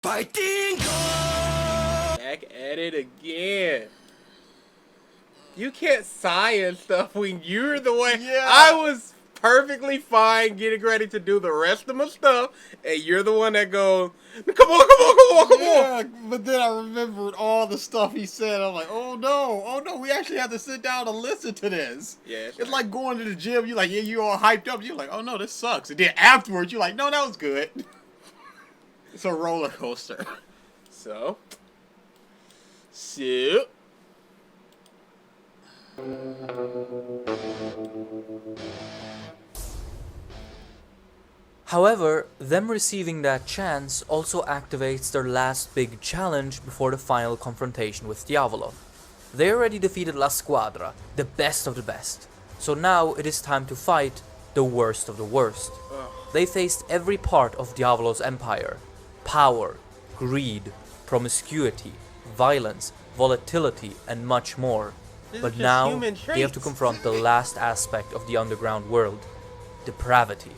Fighting! Back at it again. You can't sigh and stuff when you're the one. Yeah. I was perfectly fine getting ready to do the rest of my stuff, and you're the one that goes, come on. Yeah, but then I remembered all the stuff he said. I'm like, oh no, we actually have to sit down and listen to this. Yeah, it's like going to the gym. You're like, yeah, you all hyped up. You're like, oh no, this sucks. And then afterwards, you're like, no, that was good. It's a roller coaster. So. However, them receiving that chance also activates their last big challenge before the final confrontation with Diavolo. They already defeated La Squadra, the best of the best, so now it is time to fight the worst of the worst. They faced every part of Diavolo's empire: power, greed, promiscuity, violence, volatility, and much more. But now they have to confront the last aspect of the underground world: depravity.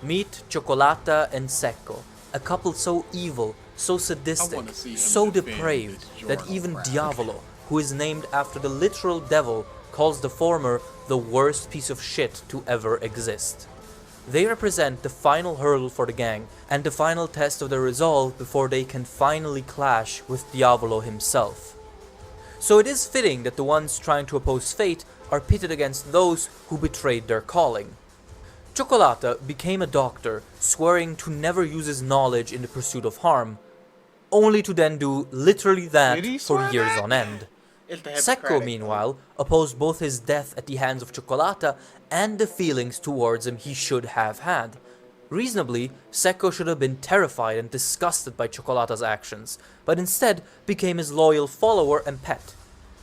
Meet Cioccolata and Secco, a couple so evil, so sadistic, so depraved that even Diavolo, who is named after the literal devil, calls the former the worst piece of shit to ever exist. They represent the final hurdle for the gang and the final test of their resolve before they can finally clash with Diavolo himself. So it is fitting that the ones trying to oppose fate are pitted against those who betrayed their calling. Cioccolata became a doctor, swearing to never use his knowledge in the pursuit of harm, only to then do literally that for years on end. Secco, meanwhile, opposed both his death at the hands of Cioccolata and the feelings towards him he should have had. Reasonably, Secco should have been terrified and disgusted by Cioccolata's actions, but instead became his loyal follower and pet.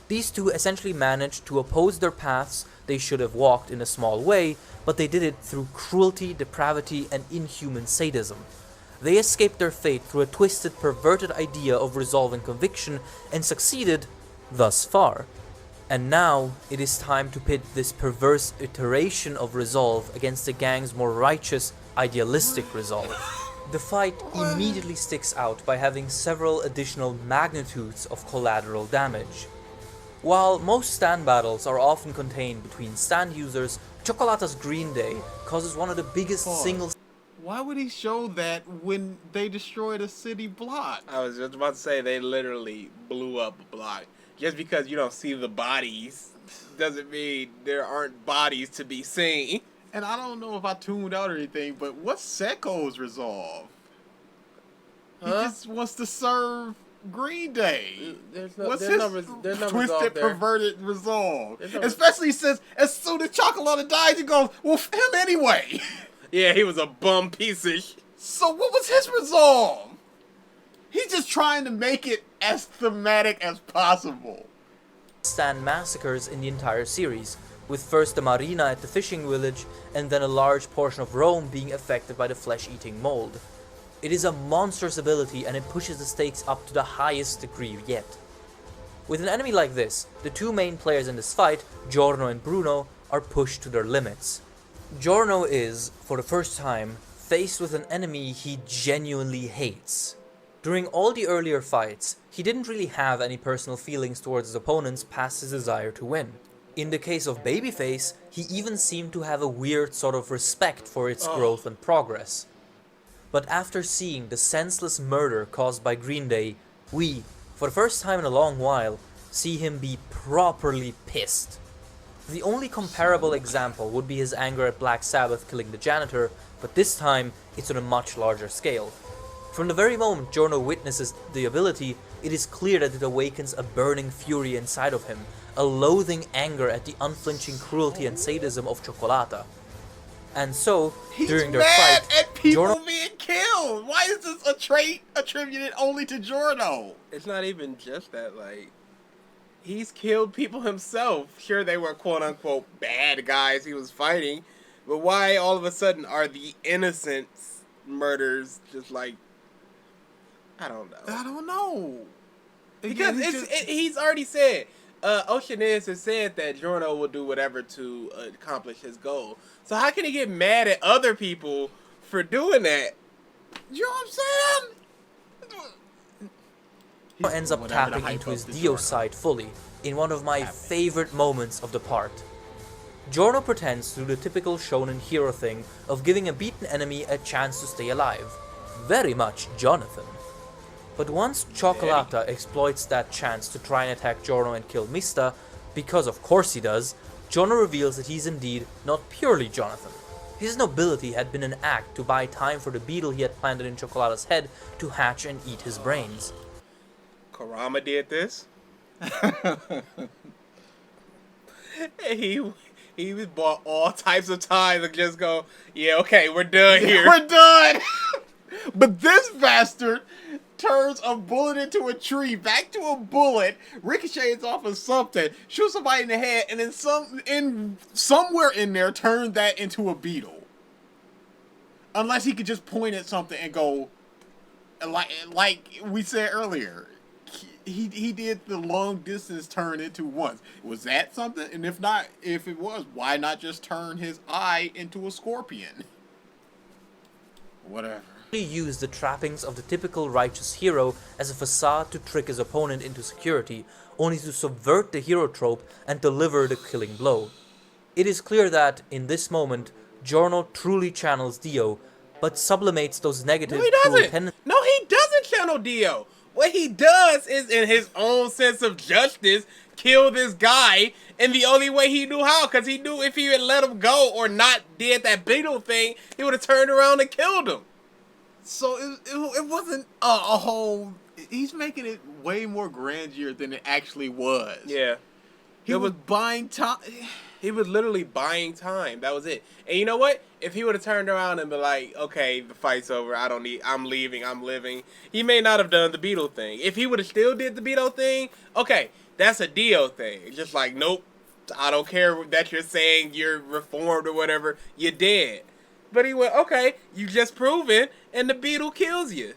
These two essentially managed to oppose their paths they should have walked in a small way, but they did it through cruelty, depravity, and inhuman sadism. They escaped their fate through a twisted, perverted idea of resolve and conviction, and succeeded thus far. And now it is time to pit this perverse iteration of resolve against the gang's more righteous, idealistic resolve. The fight immediately sticks out by having several additional magnitudes of collateral damage. While most stand battles are often contained between stand users, Cioccolata's Green Day causes one of the biggest single... Why would he show that when they destroyed a city block? I was just about to say they literally blew up a block. Just because you don't see the bodies doesn't mean there aren't bodies to be seen. And I don't know if I tuned out or anything, but what's Secco's resolve? He just wants to serve Green Day. What's his twisted, perverted resolve? Especially since as soon as Cioccolata dies, he goes, well, f him anyway. Yeah, he was a bum piece of shit. So what was his resolve? He's just trying to make it as thematic as possible. Stand massacres in the entire series, with first the marina at the fishing village and then a large portion of Rome being affected by the flesh-eating mold. It is a monstrous ability and it pushes the stakes up to the highest degree yet. With an enemy like this, the two main players in this fight, Giorno and Bruno, are pushed to their limits. Giorno is, for the first time, faced with an enemy he genuinely hates. During all the earlier fights, he didn't really have any personal feelings towards his opponents past his desire to win. In the case of Babyface, he even seemed to have a weird sort of respect for its growth and progress. But after seeing the senseless murder caused by Green Day, we, for the first time in a long while, see him be properly pissed. The only comparable example would be his anger at Black Sabbath killing the janitor, but this time it's on a much larger scale. From the very moment Giorno witnesses the ability, it is clear that it awakens a burning fury inside of him, a loathing anger at the unflinching cruelty and sadism of Cioccolata. And so, during their fight, at people Giorno being killed. Why is this a trait attributed only to Giorno? It's not even just that, like, he's killed people himself. Sure, they were quote-unquote bad guys he was fighting, but why all of a sudden are the innocent murders just like, I don't know. Because he's already said, Oceaniz has said that Giorno will do whatever to accomplish his goal. So how can he get mad at other people for doing that? You know what I'm saying? ends up tapping into his Dio side fully, in one of my favorite moments of the part. Giorno pretends to do the typical shonen hero thing of giving a beaten enemy a chance to stay alive. Very much Jonathan. But once Cioccolata exploits that chance to try and attack Giorno and kill Mista, because of course he does, Giorno reveals that he's indeed not purely Jonathan. His nobility had been an act to buy time for the beetle he had planted in Cioccolata's head to hatch and eat his brains. Kurama did this. He was bought all types of time to just go, yeah, okay, we're done here. We're done! But this bastard turns a bullet into a tree, back to a bullet, ricochets off of something, shoots somebody in the head, and then somewhere in there turn that into a beetle. Unless he could just point at something and go, like we said earlier, he did the long distance turn into once. Was that something? And if not, if it was, why not just turn his eye into a scorpion? Whatever. He used the trappings of the typical righteous hero as a facade to trick his opponent into security, only to subvert the hero trope and deliver the killing blow. It is clear that, in this moment, Giorno truly channels Dio, but sublimates those negative tendencies. No, he doesn't channel Dio. What he does is, in his own sense of justice, kill this guy, and the only way he knew how, because he knew if he had let him go or not did that beetle thing, he would have turned around and killed him. So it wasn't a whole... He's making it way more grandeur than it actually was. Yeah. He was buying time. He was literally buying time. That was it. And you know what? If he would have turned around and been like, okay, the fight's over. I'm leaving. I'm living. He may not have done the Beetle thing. If he would have still did the Beetle thing, okay, that's a Dio thing. Just like, nope, I don't care that you're saying you're reformed or whatever. You're dead. But he went, okay, you just proven, and the Beetle kills you.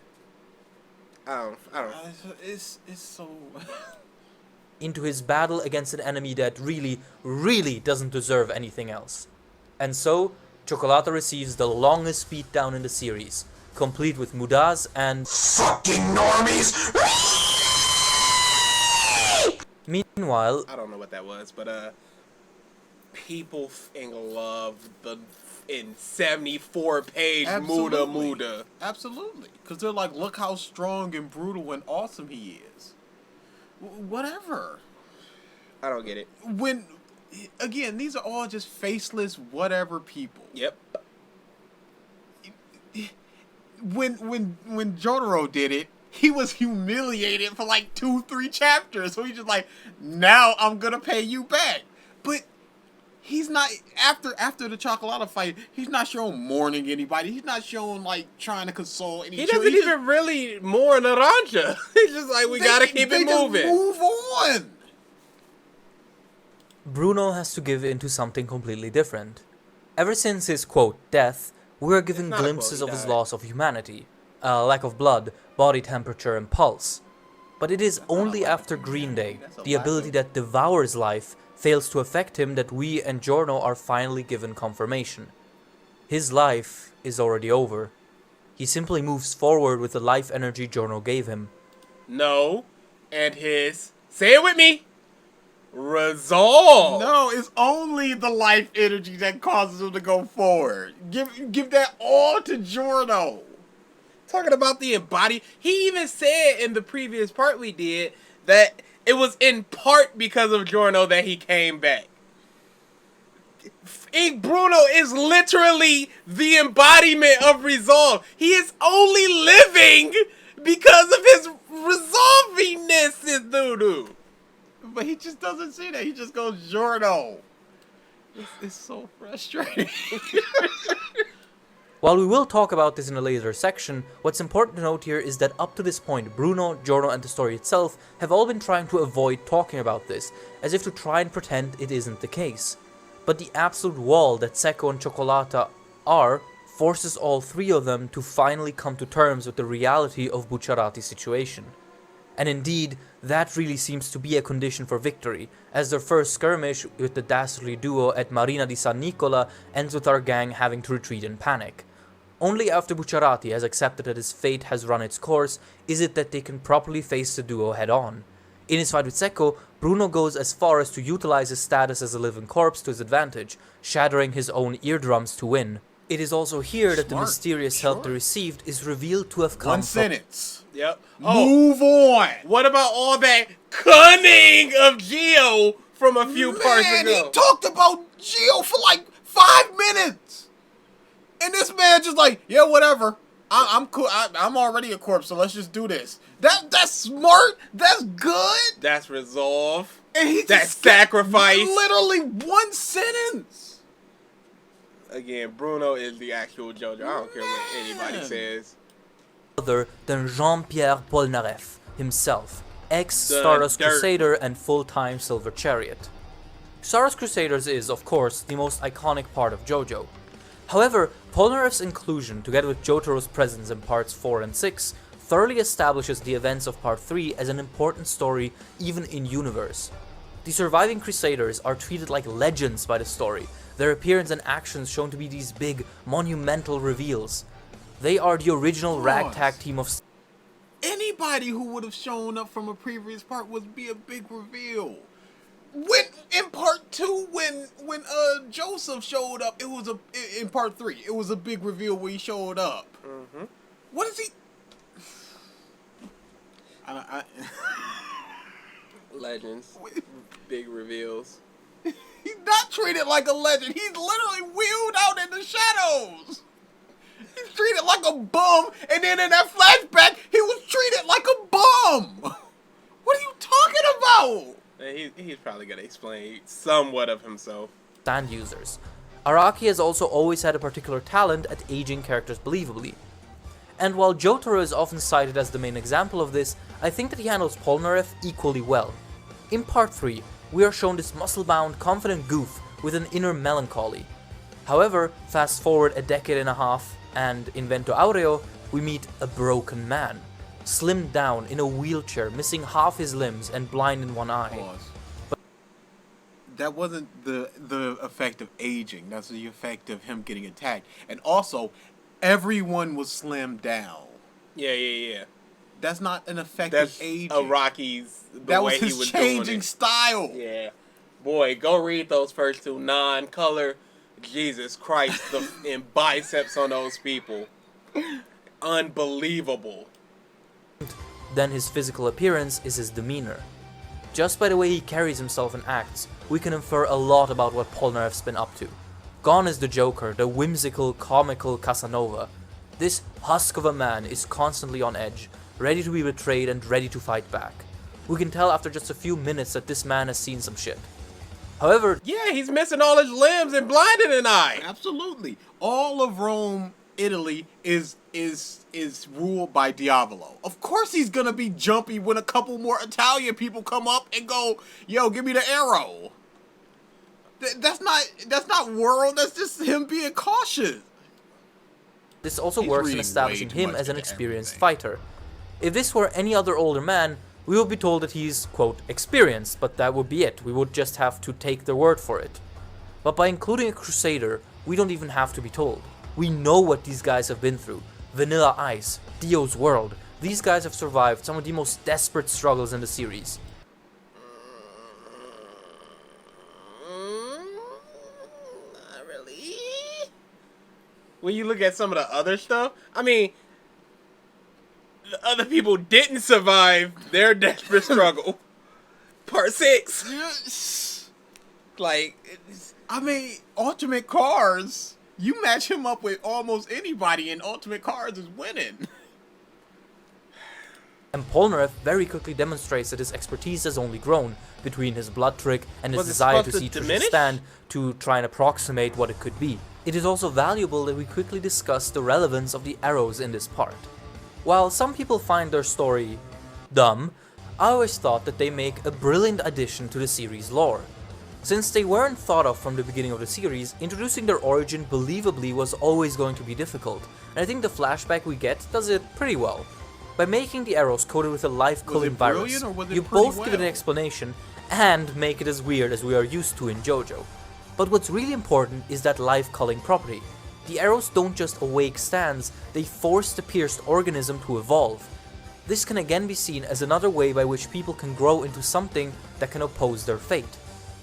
I don't. It's so... into his battle against an enemy that really, really doesn't deserve anything else. And so, Cioccolata receives the longest beatdown in the series, complete with Mudaz and fucking normies! Meanwhile, I don't know what that was, but people love the 74-page Muda. Absolutely. Because they're like, look how strong and brutal and awesome he is. Whatever. I don't get it. Again, these are all just faceless whatever people. Yep. When Giorno did it, he was humiliated for like 2-3 chapters. So he's just like, now I'm gonna pay you back. But he's not, after the Cioccolata fight, he's not showing mourning anybody. He's not showing like trying to console any. He doesn't even really mourn Aranja. He's just like, we gotta keep it moving. Just move on. Bruno has to give in to something completely different. Ever since his, quote, death, we are given glimpses of his loss of humanity, lack of blood, body temperature, and pulse. But it is only after Green Day, the ability that devours life, fails to affect him, that we and Giorno are finally given confirmation. His life is already over. He simply moves forward with the life energy Giorno gave him. No, and his, say it with me, resolve. No, it's only the life energy that causes him to go forward. Give that all to Giorno. Talking about the embody, he even said in the previous part we did that it was in part because of Giorno that he came back. Bruno is literally the embodiment of resolve. He is only living because of his resolvingness, this doo-doo. But he just doesn't see that. He just goes, Giorno. It's so frustrating. While we will talk about this in a later section, what's important to note here is that up to this point, Bruno, Giorno, and the story itself have all been trying to avoid talking about this, as if to try and pretend it isn't the case. But the absolute wall that Secco and Cioccolata are forces all three of them to finally come to terms with the reality of Bucciarati's situation. And indeed, that really seems to be a condition for victory, as their first skirmish with the dastardly duo at Marina di San Nicola ends with our gang having to retreat in panic. Only after Bucciarati has accepted that his fate has run its course is it that they can properly face the duo head-on. In his fight with Secco, Bruno goes as far as to utilize his status as a living corpse to his advantage, shattering his own eardrums to win. It is also here that the mysterious help they received is revealed to have come One sentence. Yep. Move on. What about all that cunning of Gio from a few parts ago? He talked about Gio for like 5 minutes. And this man just like, yeah, whatever. I'm cool. I'm already a corpse, so let's just do this. That's smart. That's good. That's resolve. And that's sacrifice. Literally one sentence. Again, Bruno is the actual JoJo. I don't care what anybody says. Other than Jean-Pierre Polnareff himself, ex-Stardust Crusader and full-time Silver Chariot. Stardust Crusaders is, of course, the most iconic part of JoJo. However, Polnareff's inclusion, together with Jotaro's presence in parts 4 and 6, thoroughly establishes the events of part 3 as an important story even in universe. The surviving Crusaders are treated like legends by the story, their appearance and actions shown to be these big, monumental reveals. They are the original ragtag team of... Anybody who would have shown up from a previous part would be a big reveal. When in part 2, when Joseph showed up, it was in part 3. It was a big reveal when he showed up. Mm-hmm. What is he? Legends, big reveals. He's not treated like a legend. He's literally wheeled out in the shadows. He's treated like a bum, and then in that flashback, he was treated like a bum. What are you talking about? He's probably gonna explain somewhat of himself. Stand users. Araki has also always had a particular talent at aging characters believably. And while Jotaro is often cited as the main example of this, I think that he handles Polnareff equally well. In part 3, we are shown this muscle-bound, confident goof with an inner melancholy. However, fast forward a decade and a half, and in Vento Aureo, we meet a broken man. Slimmed down in a wheelchair, missing half his limbs and blind in one eye. But that wasn't the effect of aging. That's the effect of him getting attacked. And also, everyone was slimmed down. Yeah. That's not an effect of aging. Araki's that was his changing style. Yeah. Boy, go read those first two non-color. Jesus Christ, the biceps on those people. Unbelievable. Then his physical appearance is his demeanor. Just by the way he carries himself and acts, we can infer a lot about what Polnareff's been up to. Gone is the Joker, the whimsical, comical Casanova. This husk of a man is constantly on edge, ready to be betrayed and ready to fight back. We can tell after just a few minutes that this man has seen some shit. However... Yeah, he's missing all his limbs and blind in an eye! Absolutely. All of Rome, Italy, is ruled by Diavolo. Of course he's gonna be jumpy when a couple more Italian people come up and go, yo, give me the arrow. That's not world, that's just him being cautious. This also works in establishing him as an experienced fighter. If this were any other older man, we would be told that he's, quote, experienced, but that would be it. We would just have to take their word for it. But by including a Crusader, we don't even have to be told. We know what these guys have been through. Vanilla Ice, Dio's World. These guys have survived some of the most desperate struggles in the series. Not really. When you look at some of the other stuff, I mean, the other people didn't survive their desperate struggle. Part 6. Like, I mean, Ultimate Cars, you match him up with almost anybody and Ultimate Cars is winning. And Polnareff very quickly demonstrates that his expertise has only grown between his blood trick and his desire to see Trisha stand to try and approximate what it could be. It is also valuable that we quickly discuss the relevance of the arrows in this part. While some people find their story dumb, I always thought that they make a brilliant addition to the series' lore. Since they weren't thought of from the beginning of the series, introducing their origin believably was always going to be difficult, and I think the flashback we get does it pretty well. By making the arrows coated with a life-killing virus, you both give it an explanation and make it as weird as we are used to in JoJo. But what's really important is that life-culling property. The arrows don't just awake stands, they force the pierced organism to evolve. This can again be seen as another way by which people can grow into something that can oppose their fate.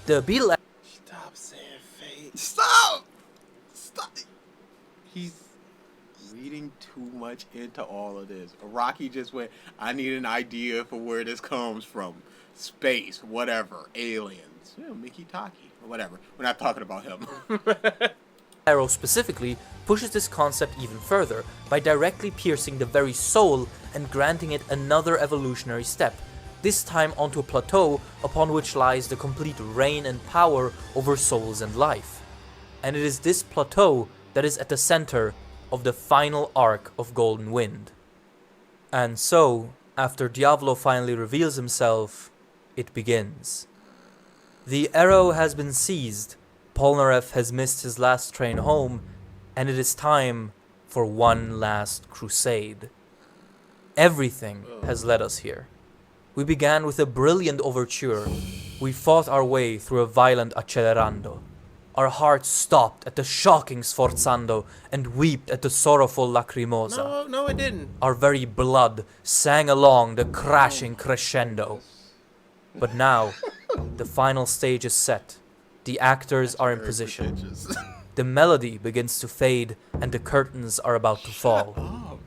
The beetle... Stop saying fate. Stop! Stop! He's reading too much into all of this. Rocky just went, I need an idea for where this comes from. Space, whatever, aliens. Yeah, Mickey Taki, or whatever. We're not talking about him. Arrow specifically pushes this concept even further by directly piercing the very soul and granting it another evolutionary step, this time onto a plateau upon which lies the complete reign and power over souls and life. And it is this plateau that is at the center of the final arc of Golden Wind. And so, after Diavolo finally reveals himself, it begins. The arrow has been seized, Polnareff has missed his last train home, and it is time for one last crusade. Everything has led us here. We began with a brilliant overture. We fought our way through a violent accelerando. Our hearts stopped at the shocking sforzando and wept at the sorrowful lacrimosa. No, it didn't. Our very blood sang along the crashing crescendo. But now, the final stage is set. The actors are in position. The melody begins to fade and the curtains are about to fall.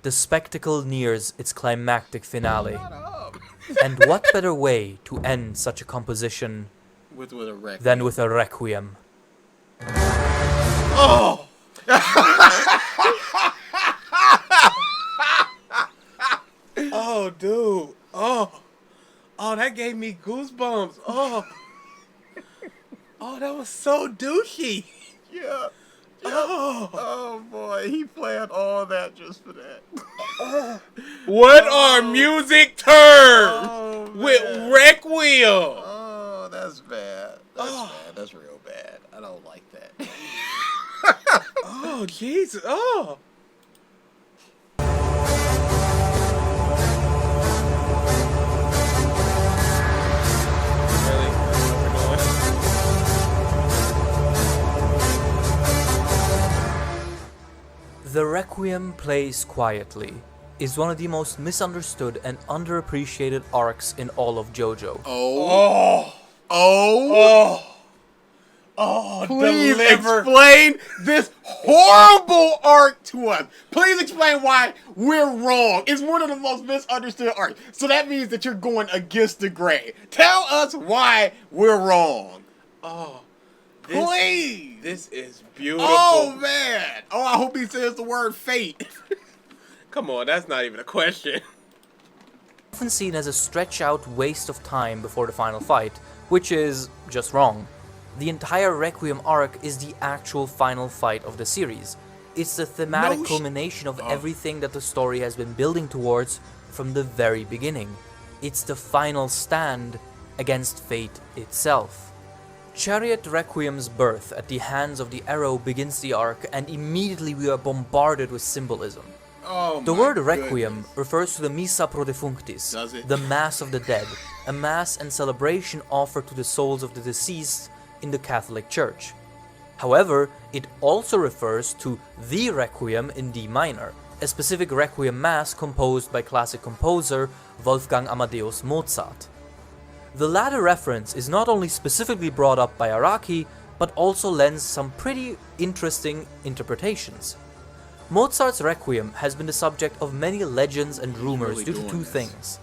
The spectacle nears its climactic finale. And what better way to end such a composition than with a requiem? Oh! Oh, dude. Oh, that gave me goosebumps. Oh, that was so douchey. Yeah. Oh, boy, he planned all that just for that. What are music terms with Requiem? Oh, that's bad. That's bad. That's real bad. I don't like that. Oh, Jesus. Oh. The Requiem plays quietly, is one of the most misunderstood and underappreciated arcs in all of JoJo. Please explain this horrible arc to us. Please explain why we're wrong. It's one of the most misunderstood arcs. So that means that you're going against the grain. Tell us why we're wrong. Please. This is beautiful. Oh, man. Oh, I hope he says the word fate. Come on, that's not even a question. Often seen as a stretch-out waste of time before the final fight, which is just wrong. The entire Requiem arc is the actual final fight of the series. It's the thematic culmination of everything that the story has been building towards from the very beginning. It's the final stand against fate itself. Chariot Requiem's birth at the hands of the arrow begins the arc, and immediately we are bombarded with symbolism. The word Requiem refers to the Missa pro defunctis, the Mass of the Dead, a mass and celebration offered to the souls of the deceased in the Catholic Church. However, it also refers to the Requiem in D minor, a specific Requiem Mass composed by classic composer Wolfgang Amadeus Mozart. The latter reference is not only specifically brought up by Araki, but also lends some pretty interesting interpretations. Mozart's Requiem has been the subject of many legends and rumors due to two things.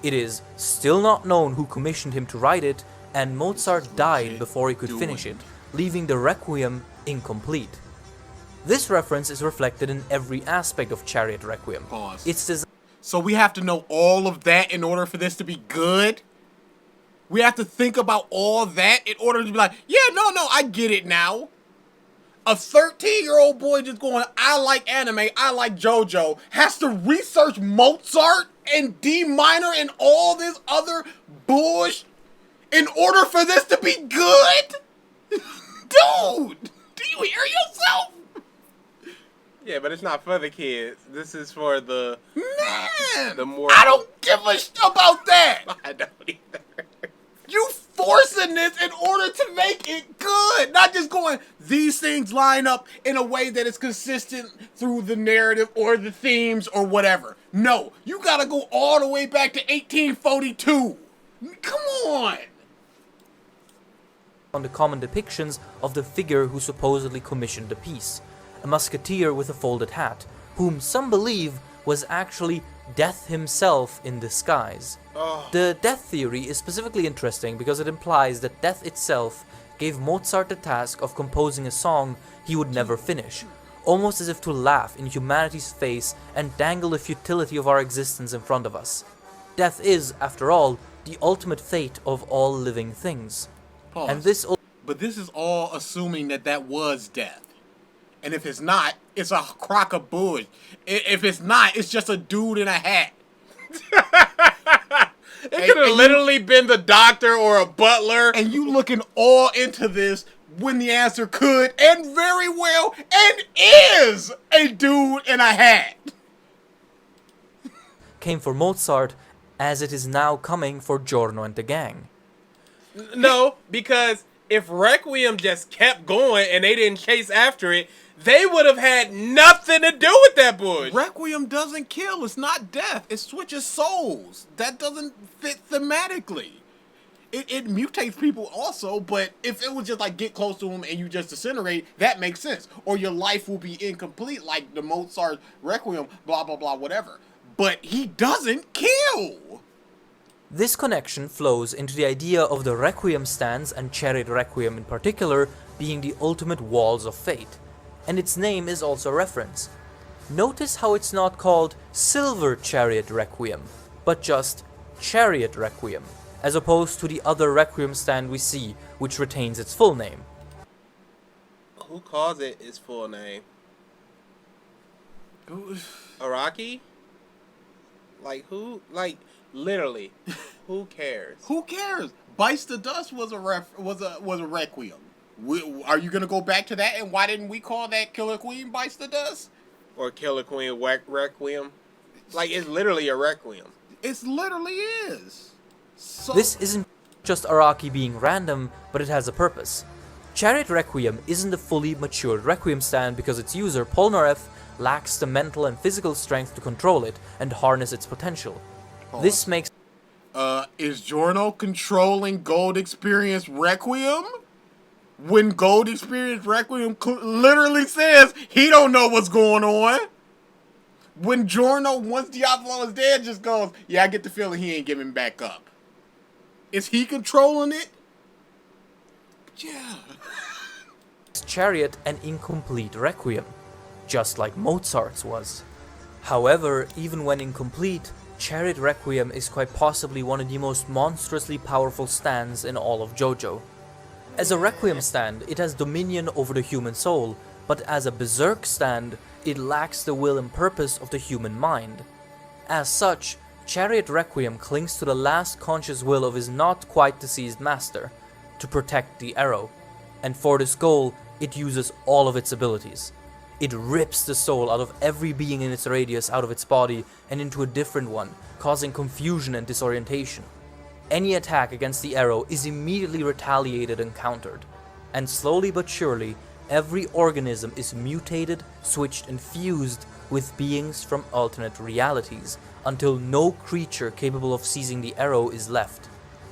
It is still not known who commissioned him to write it, and Mozart died before he could finish it, leaving the Requiem incomplete. This reference is reflected in every aspect of Chariot Requiem. So we have to know all of that in order for this to be good? We have to think about all that in order to be like, yeah, no, I get it now. A 13-year-old boy just going, I like anime, I like JoJo, has to research Mozart and D minor and all this other bullshit in order for this to be good? Dude, do you hear yourself? Yeah, but it's not for the kids. This is for the... Man, the more... I don't give a shit about that. I don't either. You forcing this in order to make it good. Not just going, these things line up in a way that is consistent through the narrative or the themes or whatever. No, you gotta go all the way back to 1842. Come on. On the common depictions of the figure who supposedly commissioned the piece, a musketeer with a folded hat, whom some believe was actually Death himself in disguise. The death theory is specifically interesting because it implies that death itself gave Mozart the task of composing a song he would never finish, almost as if to laugh in humanity's face and dangle the futility of our existence in front of us. Death is, after all, the ultimate fate of all living things. Pause. And this But this is all assuming that was death. And if it's not, it's a crock of bull. If it's not, it's just a dude in a hat. It could have literally been the doctor or a butler. And you looking all into this when the answer could and very well and is a dude in a hat. came for Mozart as it is now coming for Giorno and the gang. No, because if Requiem just kept going and they didn't chase after it, they would have had nothing to do with that bullshit. Requiem doesn't kill. It's not death. It switches souls. That doesn't fit thematically. It mutates people also, but if it was just like get close to them and you just disintegrate, that makes sense. Or your life will be incomplete like the Mozart Requiem, blah, blah, blah, whatever. But he doesn't kill. This connection flows into the idea of the Requiem stands, and Chariot Requiem in particular, being the ultimate walls of fate. And its name is also a reference. Notice how it's not called Silver Chariot Requiem, but just Chariot Requiem, as opposed to the other Requiem stand we see, which retains its full name. Who calls it its full name? Araki? Like who? Like literally, who cares? Who cares? Bites the Dust was a Requiem. Are you gonna go back to that? And why didn't we call that Killer Queen Bites the Dust? Or Killer Queen Requiem? Like it's literally a Requiem. It literally is. So This isn't just Araki being random, but it has a purpose. Chariot Requiem isn't a fully matured Requiem stand because its user, Polnareff, lacks the mental and physical strength to control it and harness its potential. This makes... Is Giorno controlling Gold Experience Requiem? When Gold Experience Requiem literally says he don't know what's going on. When Giorno, once Diavolo is dead, just goes, yeah, I get the feeling he ain't giving back up. Is he controlling it? Yeah. Chariot an incomplete Requiem, just like Mozart's was. However, even when incomplete, Chariot Requiem is quite possibly one of the most monstrously powerful stands in all of JoJo. As a Requiem stand, it has dominion over the human soul, but as a Berserk stand, it lacks the will and purpose of the human mind. As such, Chariot Requiem clings to the last conscious will of his not quite deceased master, to protect the arrow, and for this goal, it uses all of its abilities. It rips the soul out of every being in its radius out of its body and into a different one, causing confusion and disorientation. Any attack against the arrow is immediately retaliated and countered, and slowly but surely, every organism is mutated, switched and fused with beings from alternate realities, until no creature capable of seizing the arrow is left.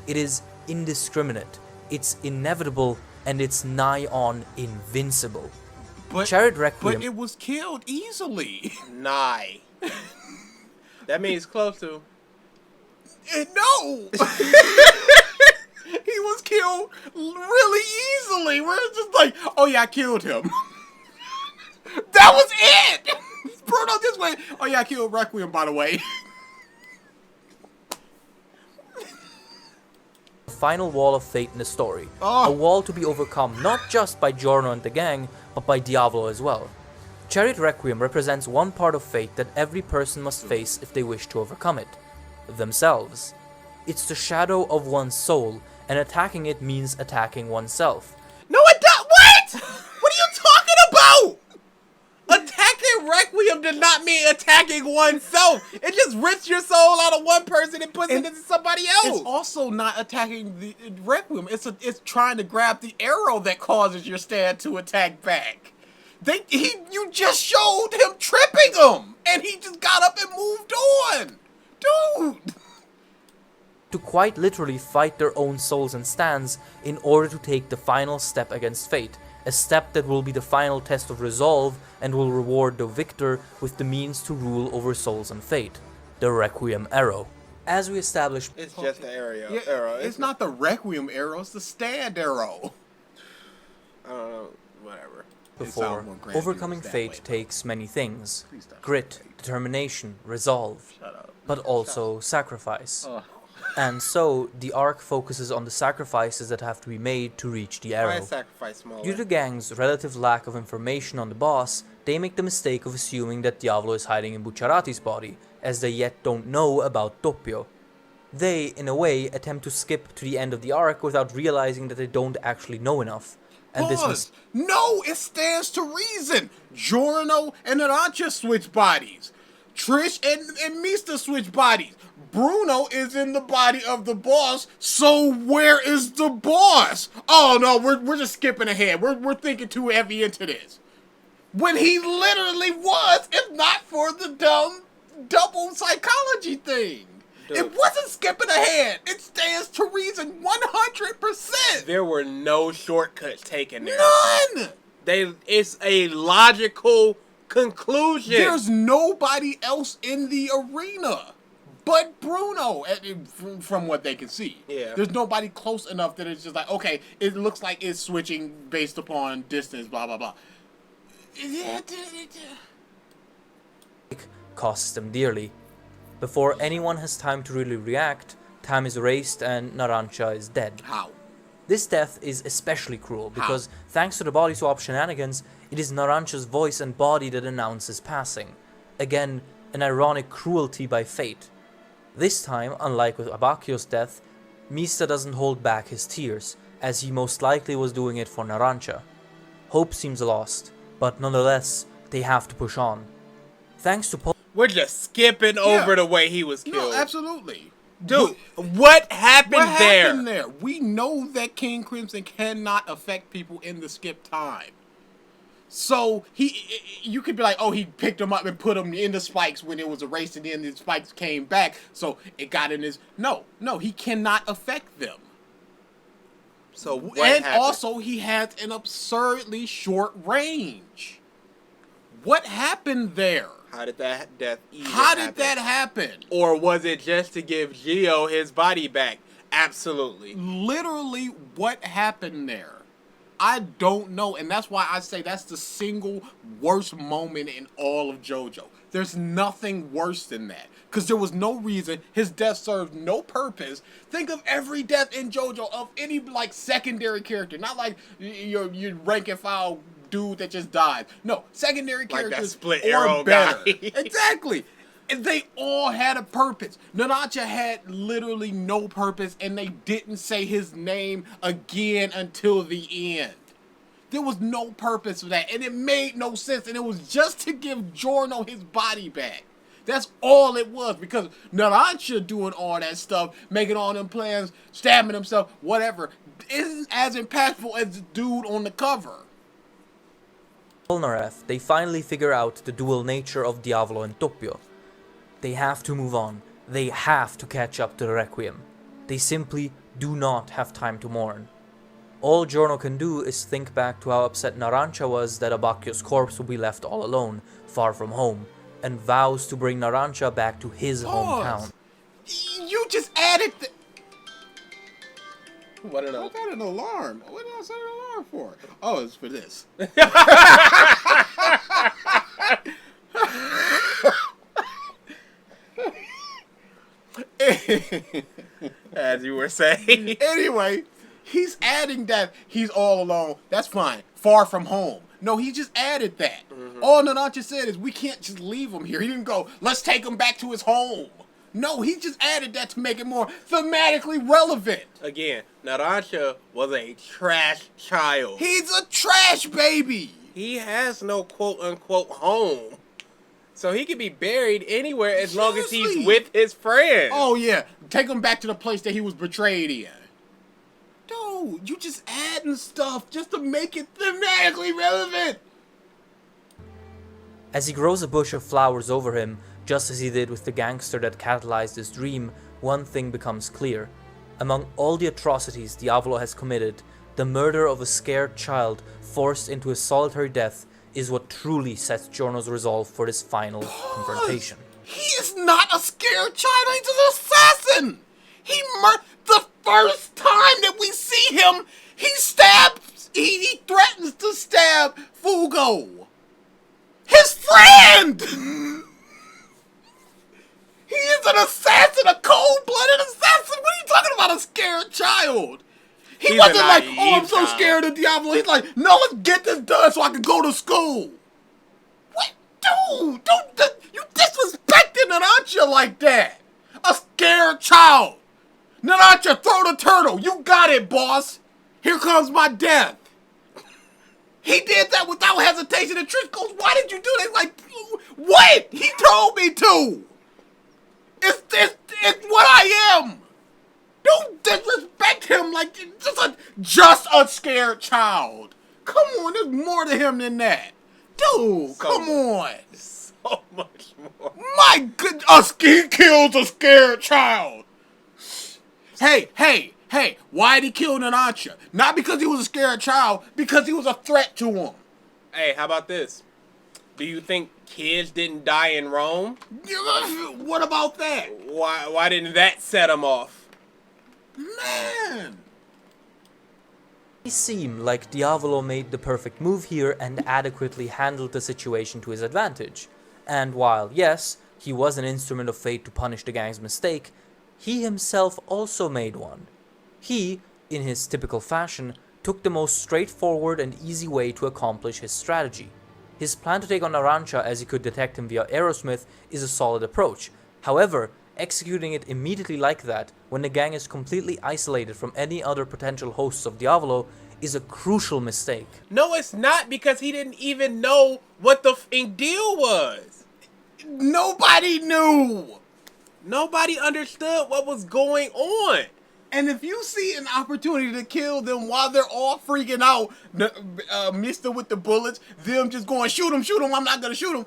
It is indiscriminate, it's inevitable, and it's nigh on invincible. But it was killed easily. Nigh. That means close to. No! He was killed really easily. We're just like, oh yeah, I killed him. That was it! Bruno this way. Oh yeah, I killed Requiem, by the way. Final wall of fate in the story. A wall to be overcome not just by Giorno and the gang, but by Diavolo as well. Chariot Requiem represents one part of fate that every person must face if they wish to overcome it. Themselves. It's the shadow of one's soul, and attacking it means attacking oneself. No, it does. What? What are you talking about? Attacking Requiem does not mean attacking oneself. It just rips your soul out of one person and puts it into somebody else. It's also not attacking the Requiem. It's trying to grab the arrow that causes your stand to attack back. You just showed him tripping him, and he just got up and moved on. Dude! To quite literally fight their own souls and stands in order to take the final step against fate, a step that will be the final test of resolve and will reward the victor with the means to rule over souls and fate, the Requiem arrow. As we established, it's just the arrow. It's not the Requiem arrow, it's the stand arrow. I don't know, whatever. Before, overcoming fate takes many things: grit, determination, resolve, but also sacrifice. And so, the arc focuses on the sacrifices that have to be made to reach the arrow. Due to the gang's relative lack of information on the boss, they make the mistake of assuming that Diavolo is hiding in Bucciarati's body, as they yet don't know about Doppio. They, in a way, attempt to skip to the end of the arc without realizing that they don't actually know enough. And No, it stands to reason. Giorno and Arancha switch bodies. Trish and Mista switch bodies. Bruno is in the body of the boss, so where is the boss? Oh no, we're just skipping ahead. We're thinking too heavy into this. When he literally was, if not for the dumb double psychology thing. Dude. It wasn't skipping ahead. It stands to reason 100%. There were no shortcuts taken there. None! It's a logical conclusion. There's nobody else in the arena but Bruno, from what they can see. Yeah. There's nobody close enough that it's just like, okay, it looks like it's switching based upon distance, blah, blah, blah. Costs them dearly. Before anyone has time to really react, time is erased and Narancia is dead. How? This death is especially cruel because, thanks to the body swap shenanigans, it is Narancia's voice and body that announces passing. Again, an ironic cruelty by fate. This time, unlike with Abbacchio's death, Mista doesn't hold back his tears, as he most likely was doing it for Narancia. Hope seems lost, but nonetheless, they have to push on. Thanks to We're just skipping over the way he was killed. No, absolutely. Dude, what happened there? We know that King Crimson cannot affect people in the skip time. So, you could be like, oh, he picked him up and put him in the spikes when it was erased and then the spikes came back, so it got in his... No, he cannot affect them. So, what happened? Also, he has an absurdly short range. What happened there? How did that death did that happen? Or was it just to give Gio his body back? Absolutely. Literally, what happened there? I don't know, and that's why I say that's the single worst moment in all of JoJo. There's nothing worse than that, because there was no reason. His death served no purpose. Think of every death in JoJo of any, like, secondary character. Not like your rank and file dude that just died. No, secondary characters like that split arrow better. Guy. Exactly. And they all had a purpose. Narancia had literally no purpose, and they didn't say his name again until the end. There was no purpose for that, and it made no sense, and it was just to give Giorno his body back. That's all it was, because Narancia doing all that stuff, making all them plans, stabbing himself, whatever, isn't as impactful as the dude on the cover. Polnareff, they finally figure out the dual nature of Diavolo and Doppio. They have to move on. They have to catch up to the Requiem. They simply do not have time to mourn. All Giorno can do is think back to how upset Narancia was that Abbacchio's corpse would be left all alone, far from home, and vows to bring Narancia back to his hometown. You just added the... What an alarm. I got an alarm. What did I set an alarm for? Oh, it's for this. As you were saying. Anyway, he's adding that he's all alone. That's fine. Far from home. No, he just added that. Mm-hmm. All Narancia said is we can't just leave him here. He didn't go, let's take him back to his home. No, he just added that to make it more thematically relevant. Again, Narancia was a trash child. He's a trash baby. He has no quote-unquote home. So he can be buried anywhere as long as he's with his friends. Oh, yeah. Take him back to the place that he was betrayed in. Dude, you just adding stuff just to make it thematically relevant. As he grows a bush of flowers over him, just as he did with the gangster that catalyzed his dream, one thing becomes clear. Among all the atrocities Diavolo has committed, the murder of a scared child forced into a solitary death is what truly sets Giorno's resolve for this final confrontation. He is not a scared child, he's an assassin! The first time that we see him, he threatens to stab Fugo. His friend! He is an assassin, a cold-blooded assassin! What are you talking about, a scared child? He wasn't like, oh, I'm so scared of Diavolo. He's like, no, let's get this done so I can go to school. What? Dude, you disrespecting Narancia like that. A scared child. Narancia, throw the turtle. You got it, boss. Here comes my death. He did that without hesitation. And Trish goes, why did you do that? Like, what? He told me to. It's what I am. Don't disrespect him like just a scared child. Come on, there's more to him than that. Dude, come on. So much more. My goodness, he kills a scared child. Hey, why did he kill Narancia? Not because he was a scared child, because he was a threat to him. Hey, how about this? Do you think kids didn't die in Rome? What about that? Why didn't that set him off? Man! It may seem like Diavolo made the perfect move here and adequately handled the situation to his advantage. And while, yes, he was an instrument of fate to punish the gang's mistake, he himself also made one. He, in his typical fashion, took the most straightforward and easy way to accomplish his strategy. His plan to take on Narancia as he could detect him via Aerosmith is a solid approach. However, executing it immediately like that, when the gang is completely isolated from any other potential hosts of Diavolo, is a crucial mistake. No, it's not, because he didn't even know what the deal was. Nobody knew. Nobody understood what was going on. And if you see an opportunity to kill them while they're all freaking out, Mister with the bullets, them just going, shoot him, I'm not going to shoot him,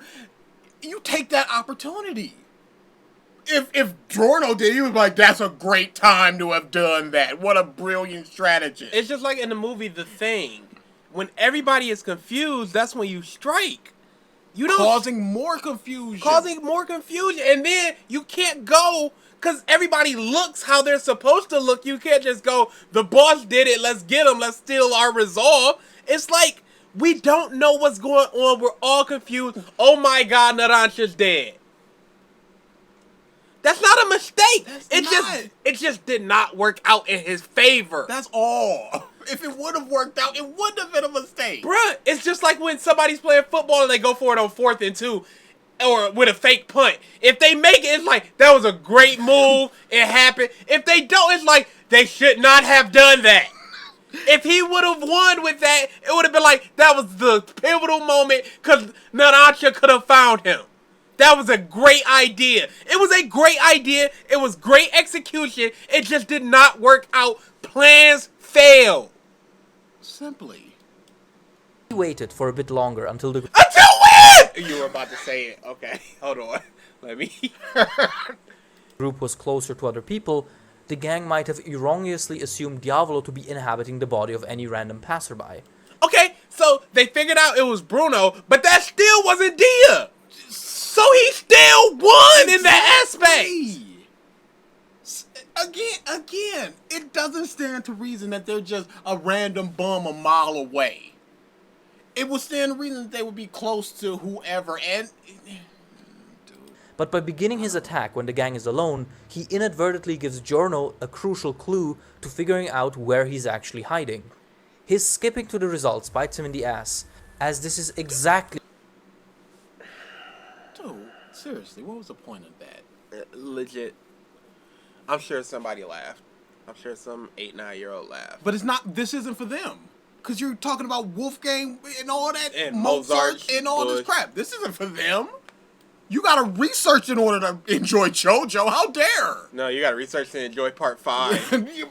you take that opportunity. If Giorno did, he was like, that's a great time to have done that. What a brilliant strategy. It's just like in the movie The Thing. When everybody is confused, that's when you strike. You don't causing more confusion. And then you can't go, because everybody looks how they're supposed to look. You can't just go, the boss did it, let's get him, let's steal our resolve. It's like, we don't know what's going on. We're all confused. Oh my God, Narancia's dead. That's not a mistake. It just did not work out in his favor. That's all. If it would have worked out, it wouldn't have been a mistake. Bruh, it's just like when somebody's playing football and they go for it on 4th and 2, or with a fake punt. If they make it, it's like, that was a great move. It happened. If they don't, it's like, they should not have done that. If he would have won with that, it would have been like, that was the pivotal moment, because Narancia could have found him. That was a great idea. It was a great idea. It was great execution. It just did not work out. Plans failed. Simply. He waited for a bit longer until the You were about to say it. Okay, hold on. Let me. group was closer to other people. The gang might have erroneously assumed Diavolo to be inhabiting the body of any random passerby. Okay, so they figured out it was Bruno, but that still wasn't Dia. So he still won in that aspect. Again, it doesn't stand to reason that they're just a random bum a mile away. It would stand to reason that they would be close to whoever, and... But by beginning his attack when the gang is alone, he inadvertently gives Giorno a crucial clue to figuring out where he's actually hiding. His skipping to the results bites him in the ass, as this is exactly... Dude, seriously, what was the point of that? Legit. I'm sure somebody laughed. I'm sure some 8-9-year-old laughed. But this isn't for them. Because you're talking about Wolfgang and all that, and Mozart and all this crap. This isn't for them. You gotta research in order to enjoy JoJo. How dare? No, you gotta research to enjoy part 5. You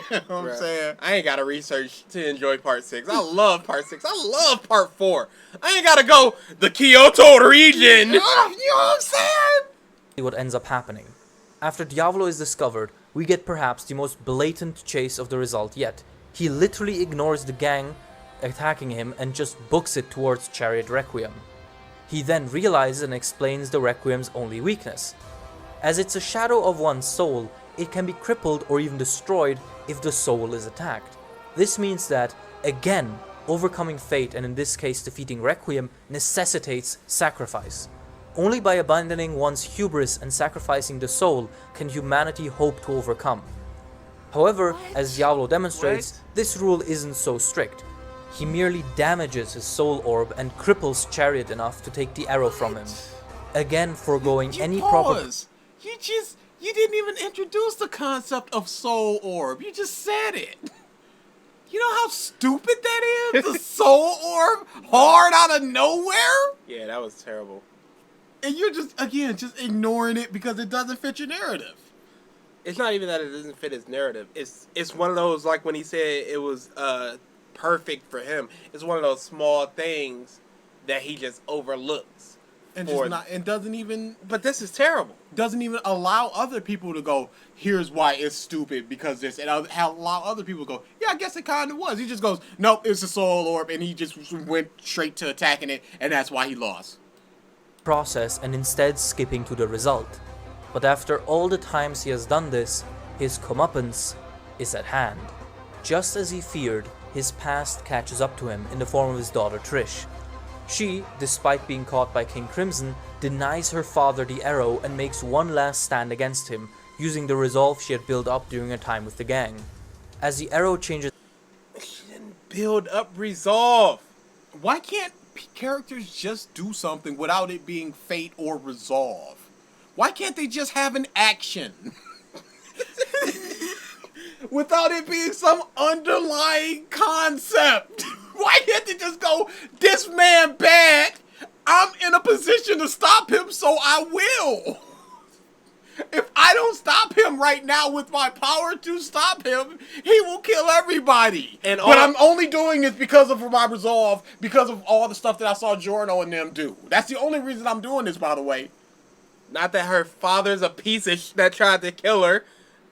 know what I'm saying? I ain't gotta research to enjoy part 6. I love part 6. I love part 4. I ain't gotta go the Kyoto region. You know what I'm saying? What ends up happening. After Diavolo is discovered, we get perhaps the most blatant chase of the result yet. He literally ignores the gang attacking him and just books it towards Chariot Requiem. He then realizes and explains the Requiem's only weakness. As it's a shadow of one's soul, it can be crippled or even destroyed if the soul is attacked. This means that, again, overcoming fate and in this case defeating Requiem necessitates sacrifice. Only by abandoning one's hubris and sacrificing the soul can humanity hope to overcome. However, as Diavolo demonstrates, this rule isn't so strict. He merely damages his soul orb and cripples Chariot enough to take the arrow from him, again foregoing any proper... You didn't even introduce the concept of soul orb. You just said it. You know how stupid that is? The soul orb hard out of nowhere? Yeah, that was terrible. And you're just ignoring it because it doesn't fit your narrative. It's not even that it doesn't fit his narrative. It's one of those, like when he said it was perfect for him. It's one of those small things that he just overlooks. And doesn't even... But this is terrible. Doesn't even allow other people to go, here's why it's stupid, because this... And allow other people to go, yeah, I guess it kind of was. He just goes, nope, it's a soul orb, and he just went straight to attacking it, and that's why he lost. Process and instead skipping to the result. But after all the times he has done this, his comeuppance is at hand. Just as he feared, his past catches up to him in the form of his daughter Trish. She, despite being caught by King Crimson, denies her father the arrow and makes one last stand against him, using the resolve she had built up during her time with the gang. As the arrow changes... She didn't build up resolve. Why can't characters just do something without it being fate or resolve? Why can't they just have an action? Without it being some underlying concept. Why can't they just go, this man bad, I'm in a position to stop him, so I will. If I don't stop him right now with my power to stop him, he will kill everybody. But I'm only doing it because of my resolve, because of all the stuff that I saw Giorno and them do. That's the only reason I'm doing this, by the way. Not that her father's a piece of that tried to kill her.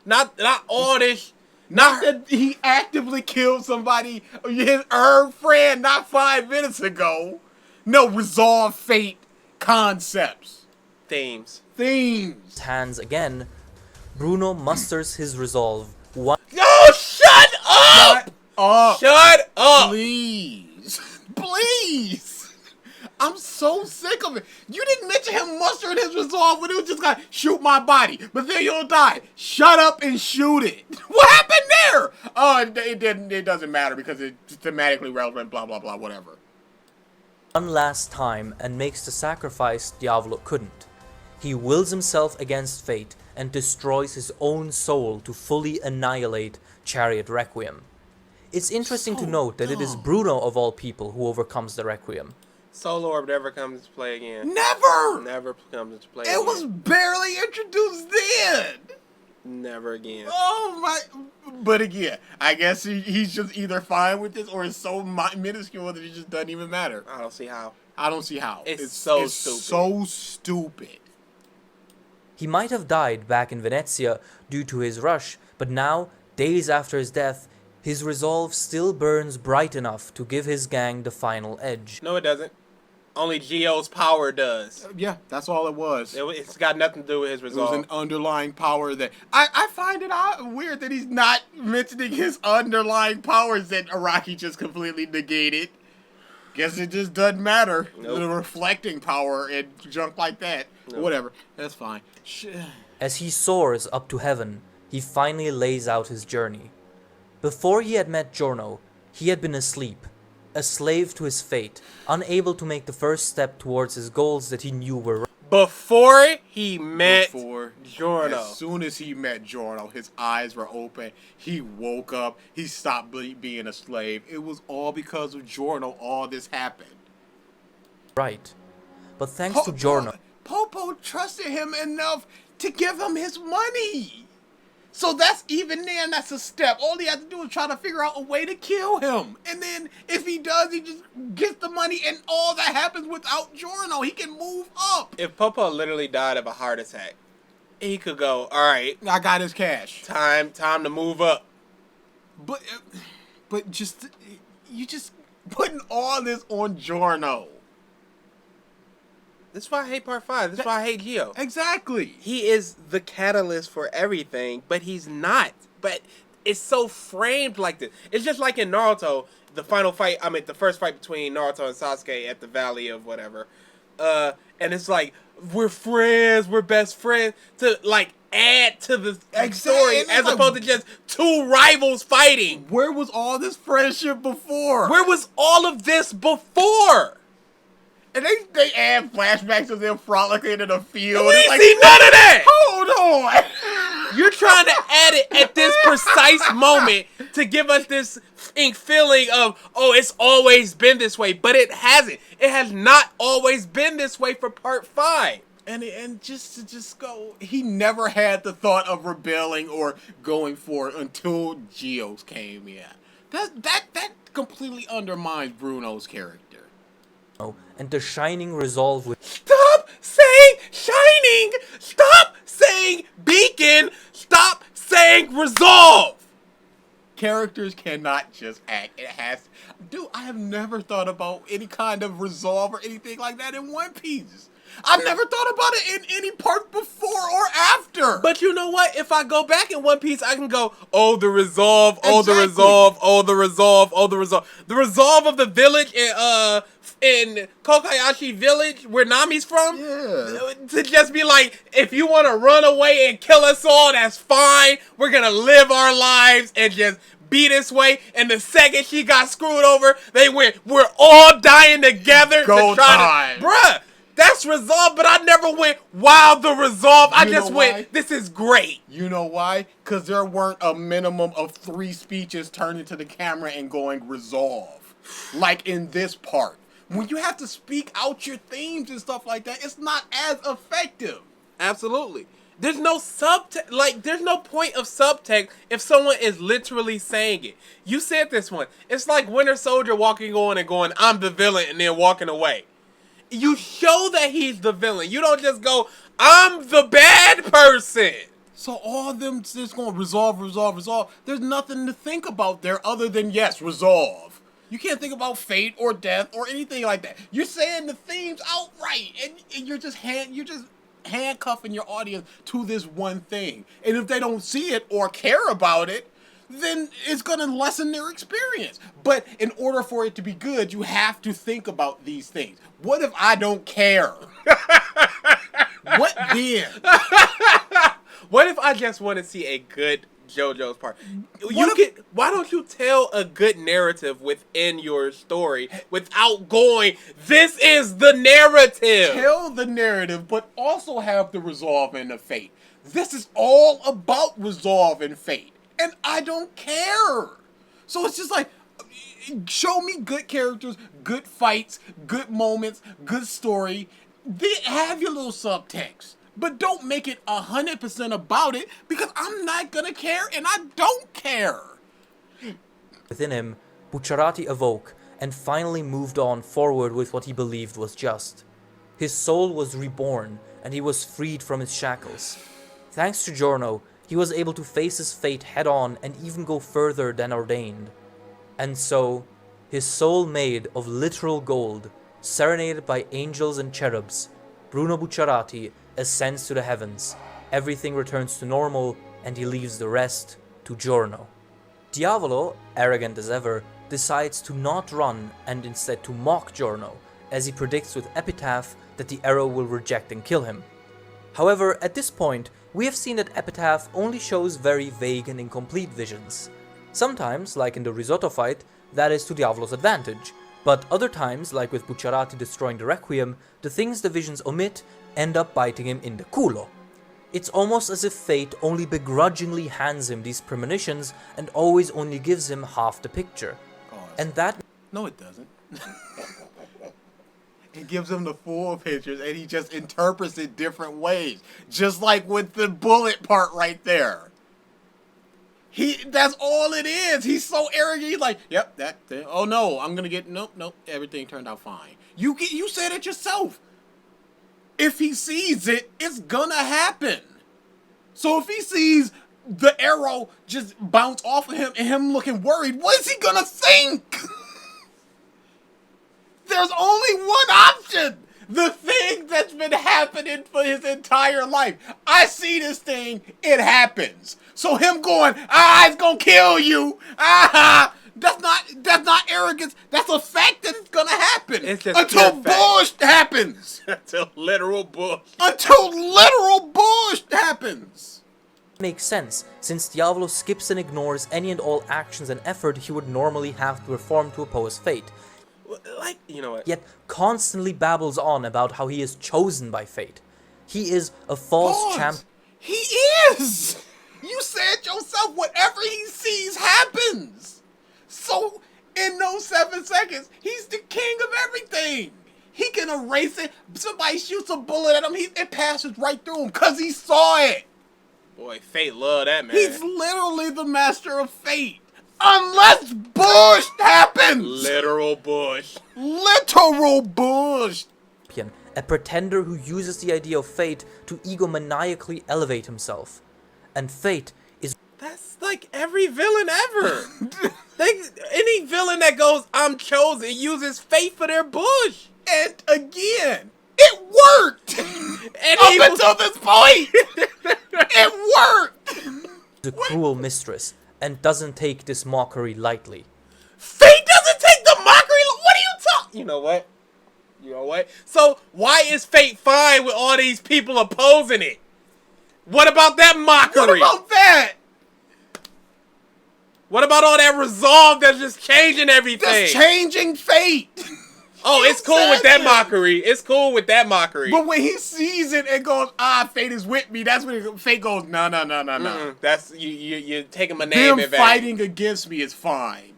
Not all this. Not that he actively killed somebody, her friend, not 5 minutes ago. No, resolve fate concepts. Themes. Hands again, Bruno musters his resolve. Oh, shut up! Shut up! Please. Please. I'm so sick of it. You didn't mention him mustering his resolve when it was just like, shoot my body, but then you'll die. Shut up and shoot it. What happened there? Oh, it doesn't matter because it's thematically relevant, blah, blah, blah, whatever. One last time and makes the sacrifice Diavolo couldn't. He wills himself against fate and destroys his own soul to fully annihilate Chariot Requiem. It's interesting to note that it is Bruno of all people who overcomes the Requiem. Soul Orb never comes to play again. Never! Never comes into play again. It was barely introduced then. Never again. Oh my... But again, I guess he's just either fine with this or it's so minuscule that it just doesn't even matter. I don't see how. It's so stupid. He might have died back in Venezia due to his rush, but now, days after his death, his resolve still burns bright enough to give his gang the final edge. No, it doesn't. Only Gio's power does. Yeah, that's all it was. It's got nothing to do with his resolve. It was an underlying power that... I find it weird that he's not mentioning his underlying powers that Araki just completely negated. Guess it just doesn't matter. Nope. The reflecting power and junk like that. Nope. Whatever. That's fine. As he soars up to heaven, he finally lays out his journey. Before he had met Giorno, he had been asleep, a slave to his fate, unable to make the first step towards his goals that he knew were right. Before he met Giorno. As soon as he met Giorno, his eyes were open. He woke up. He stopped being a slave. It was all because of Giorno all this happened. Right. But thanks to Giorno... Popo trusted him enough to give him his money. So that's even then, that's a step. All he has to do is try to figure out a way to kill him. And then if he does, he just gets the money, and all that happens without Giorno. He can move up. If Popo literally died of a heart attack, he could go, all right, I got his cash. Time to move up. But you just putting all this on Giorno. That's why I hate Part 5. That's why I hate Gio. Exactly. He is the catalyst for everything, but he's not. But it's so framed like this. It's just like in Naruto, the first fight between Naruto and Sasuke at the Valley of whatever. And it's like, we're friends, we're best friends, to like add to the story as opposed to just two rivals fighting. Where was all this friendship before? Where was all of this before? And they add flashbacks of them frolicking in a field. We ain't see none of that! Hold on! You're trying to add it at this precise moment to give us this feeling of, oh, it's always been this way. But it hasn't. It has not always been this way for Part 5. And just to go, he never had the thought of rebelling or going for it until Geos came in. That completely undermines Bruno's character. And the shining resolve with Stop saying shining! Stop saying beacon! Stop saying resolve! Characters cannot just act. It has to. Dude, I have never thought about any kind of resolve or anything like that in One Piece. I've never thought about it in any part before or after. But you know what? If I go back in One Piece, I can go, oh, the resolve, oh, the Exactly. resolve, oh, the resolve, oh, the resolve. The resolve of the village in Kokayashi Village, where Nami's from, to just be like, if you want to run away and kill us all, that's fine. We're going to live our lives and just be this way. And the second she got screwed over, they went, we're all dying together. Go time. Bruh. That's resolve, but I never went, wow, the resolve. I just went, why? This is great. You know why? Because there weren't a minimum of 3 speeches turning to the camera and going resolve. Like in this part. When you have to speak out your themes and stuff like that, it's not as effective. Absolutely. There's no there's no point of subtext if someone is literally saying it. You said this one. It's like Winter Soldier walking on and going, I'm the villain, and then walking away. You show that he's the villain. You don't just go, I'm the bad person. So all of them just going resolve. There's nothing to think about there other than, yes, resolve. You can't think about fate or death or anything like that. You're saying the themes outright, and you're just handcuffing your audience to this one thing. And if they don't see it or care about it, then it's going to lessen their experience. But in order for it to be good, you have to think about these things. What if I don't care? What then? What if I just want to see a good JoJo's part? Why don't you tell a good narrative within your story without going, this is the narrative? Tell the narrative, but also have the resolve and the fate. This is all about resolve and fate. And I don't care. So it's just like, show me good characters, good fights, good moments, good story. Have your little subtext. But don't make it 100% about it, because I'm not gonna care and I don't care. within him, Bucciarati awoke and finally moved on forward with what he believed was just. His soul was reborn and he was freed from his shackles. Thanks to Giorno, he was able to face his fate head-on and even go further than ordained. And so, his soul made of literal gold, serenaded by angels and cherubs, Bruno Bucciarati ascends to the heavens, everything returns to normal, and he leaves the rest to Giorno. Diavolo, arrogant as ever, decides to not run and instead to mock Giorno, as he predicts with Epitaph that the arrow will reject and kill him. However, at this point, we have seen that Epitaph only shows very vague and incomplete visions. Sometimes, like in the risotto fight, that is to Diavolo's advantage, but other times, like with Bucciarati destroying the Requiem, the things the visions omit end up biting him in the culo. It's almost as if fate only begrudgingly hands him these premonitions and always only gives him half the picture. Oh, And that... No, it doesn't. He gives him the full pictures, and he just interprets it different ways. Just like with the bullet part right there. That's all it is. He's so arrogant. He's like, yep, oh no, I'm gonna get, nope, everything turned out fine. You said it yourself. If he sees it, it's gonna happen. So if he sees the arrow just bounce off of him and him looking worried, what is he gonna think? There's only one option. The thing that's been happening for his entire life. I see this thing, it happens. So him going, it's gonna kill you. That's not arrogance. That's a fact that it's gonna happen. It's just until bullshit happens. Until literal bullshit. Until literal bullshit happens. Makes sense, since Diavolo skips and ignores any and all actions and effort he would normally have to perform to oppose fate. Like, you know what? Yet constantly babbles on about how he is chosen by fate. He is a false champ. He is! You said yourself, whatever he sees happens. So, in those 7 seconds, he's the king of everything. He can erase it. Somebody shoots a bullet at him, it passes right through him because he saw it. Boy, fate love that, man. He's literally the master of fate. Unless bush happens! Literal bush. Literal bush! A pretender who uses the idea of fate to egomaniacally elevate himself. And fate is... That's like every villain ever. Any villain that goes, I'm chosen, uses fate for their bush. And again, it worked! Up until this point! It worked! a cruel mistress, and doesn't take this mockery lightly. Fate doesn't take the mockery. What are you talking? You know what? So why is fate fine with all these people opposing it? What about that mockery? What about that? What about all that resolve that's just changing everything? That's changing fate. Oh, it's cool with that mockery. It's cool with that mockery. But when he sees it and goes, fate is with me, that's when fate goes, no. That's you're taking my name in vain. Them fighting against me is fine.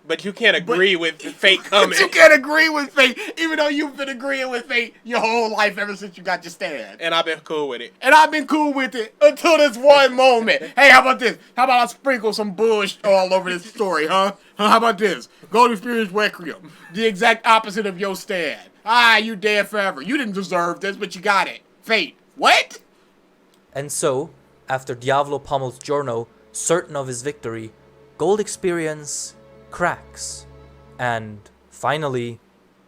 But you can't agree with fate coming. You can't agree with fate, even though you've been agreeing with fate your whole life ever since you got your stand. And I've been cool with it. And I've been cool with it until this one moment. Hey, how about this? How about I sprinkle some bush all over this story, huh? How about this? Golden Experience Requiem. The exact opposite of your stand. You dead forever. You didn't deserve this, but you got it. Fate. What? And so, after Diavolo pummels Giorno, certain of his victory, Gold Experience cracks, and finally,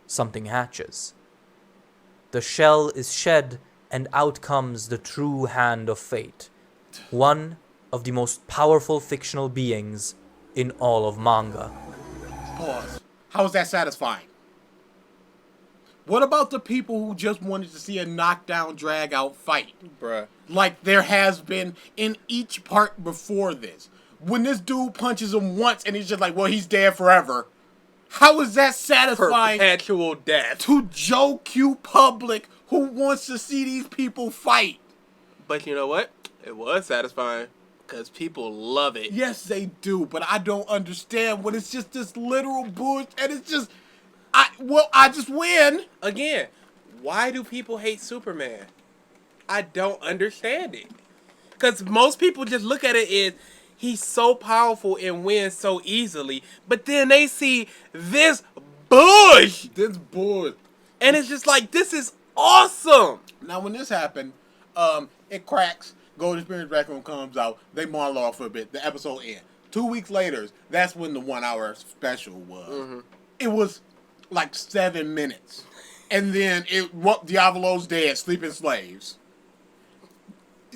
something hatches. The shell is shed, and out comes the true hand of fate, one of the most powerful fictional beings in all of manga. Pause. How is that satisfying? What about the people who just wanted to see a knockdown, drag-out fight? Bruh. Like there has been in each part before this. When this dude punches him once and he's just like, well, he's dead forever. How is that satisfying? Perpetual death. To Joe Q public who wants to see these people fight. But you know what? It was satisfying. Because people love it. Yes, they do. But I don't understand when it's just this literal bullshit. And it's just, I just win. Again, why do people hate Superman? I don't understand it. Because most people just look at it as, he's so powerful and wins so easily. But then they see this bush. This bush. And it's just like, this is awesome. Now, when this happened, it cracks. Golden Experience Requiem comes out. They monologue for a bit. The episode ends. 2 weeks later, that's when the 1 hour special was. Mm-hmm. It was like 7 minutes. And then Diavolo's dead, sleeping slaves.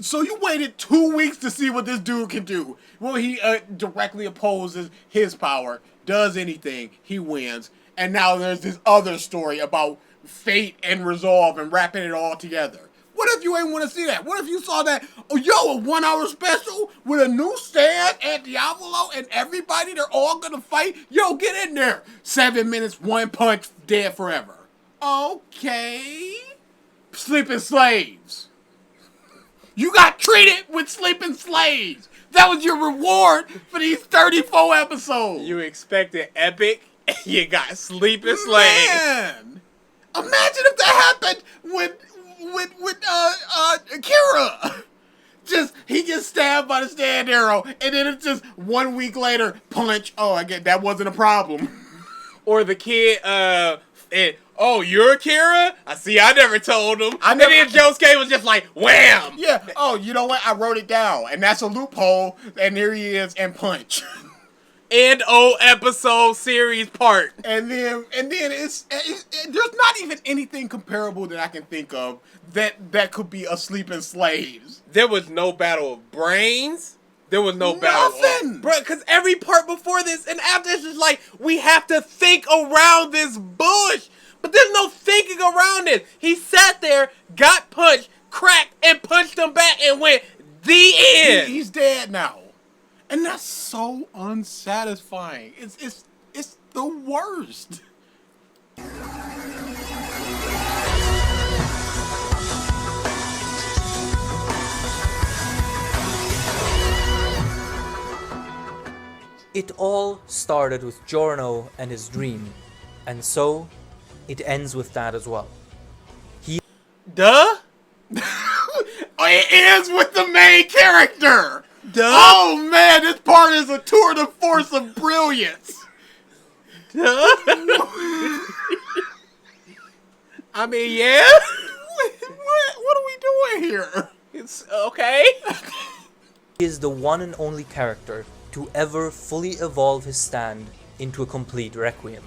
So you waited 2 weeks to see what this dude can do. Well, he directly opposes his power, does anything, he wins. And now there's this other story about fate and resolve and wrapping it all together. What if you ain't want to see that? What if you saw that, a 1 hour special with a new stand and Diavolo and everybody, they're all going to fight? Yo, get in there. 7 minutes, one punch, dead forever. Okay. Sleeping slaves. You got treated with sleeping slaves. That was your reward for these 34 episodes. You expected epic, you got sleeping slaves. Man. Imagine if that happened with Kira. He gets stabbed by the stand arrow, and then it's just 1 week later, punch. Oh, I get that wasn't a problem. Or the kid, oh, you're Kira? I never told him. And then Josuke was just like, wham! Yeah. Oh, you know what? I wrote it down, and that's a loophole. And here he is, and punch. And episode series part. And then it's there's not even anything comparable that I can think of that could be a Sleeping Slaves. There was no battle of brains. There was no battle. Bro, because every part before this and after this is like, we have to think around this bush. But there's no thinking around it. He sat there, got punched, cracked, and punched him back and went, the end. He's dead now. And that's so unsatisfying. It's the worst. It all started with Giorno and his dream, and so it ends with that as well. Duh? It ends with the main character. Duh? Oh man, this part is a tour de force of brilliance. Duh? I mean, yeah? What are we doing here? It's okay. He is the one and only character to ever fully evolve his stand into a complete Requiem.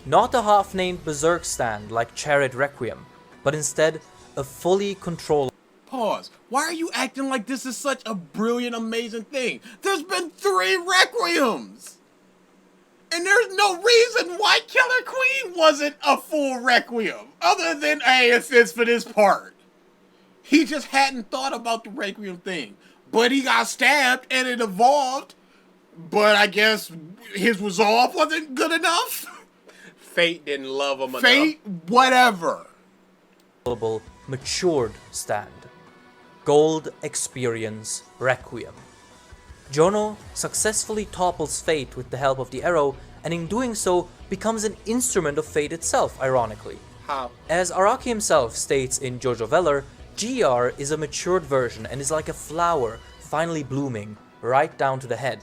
Not a half-named berserk stand like Chariot Requiem, but instead a fully controlled... Pause. Why are you acting like this is such a brilliant, amazing thing? There's been 3 Requiems! And there's no reason why Killer Queen wasn't a full Requiem, other than, hey, it's for this part. He just hadn't thought about the Requiem thing. But he got stabbed and it evolved. But I guess his resolve wasn't good enough. Fate didn't love him enough. Fate, whatever. Matured stand. Gold Experience Requiem. Giorno successfully topples fate with the help of the arrow, and in doing so becomes an instrument of fate itself, ironically. How? As Araki himself states in Jojo Veller, GR is a matured version and is like a flower finally blooming right down to the head.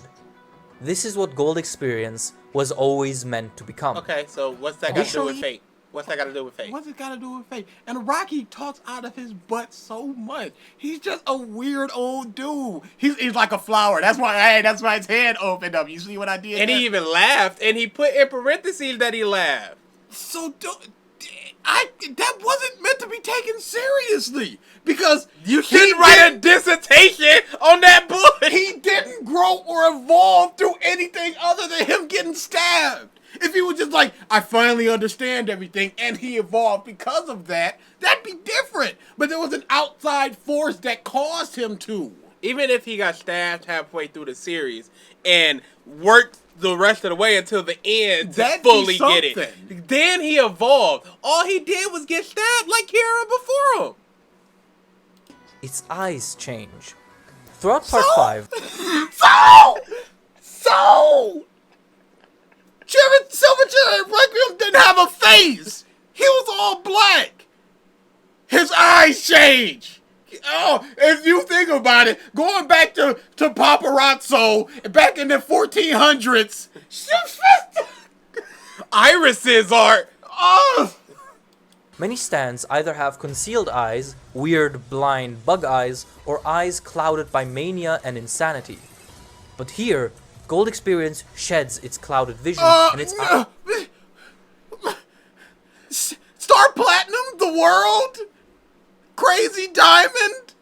This is what Gold Experience was always meant to become. Okay, so what's that got to do with fate? What's that got to do with fate? What's it got to do with fate? And Araki talks out of his butt so much. He's just a weird old dude. He's like a flower. That's why his head opened up. You see what I did? And he even laughed, and he put in parentheses that he laughed. So that wasn't meant to be taken seriously, because you shouldn't write a dissertation on that book. He didn't grow or evolve through anything other than him getting stabbed. If he was just like, I finally understand everything, and he evolved because of that, that'd be different. But there was an outside force that caused him to. Even if he got stabbed halfway through the series and worked the rest of the way until the end to fully get it, then he evolved. All he did was get stabbed like Kira before him. Its eyes change. Throughout part 5... Silver Chariot Requiem didn't have a face. He was all black. His eyes change. Oh, if you think about it, going back to Paparazzo, back in the 1400s, irises are... Oh. Many stands either have concealed eyes, weird, blind bug eyes, or eyes clouded by mania and insanity. But here, Gold Experience sheds its clouded vision and its Star Platinum, the world, Crazy Diamond.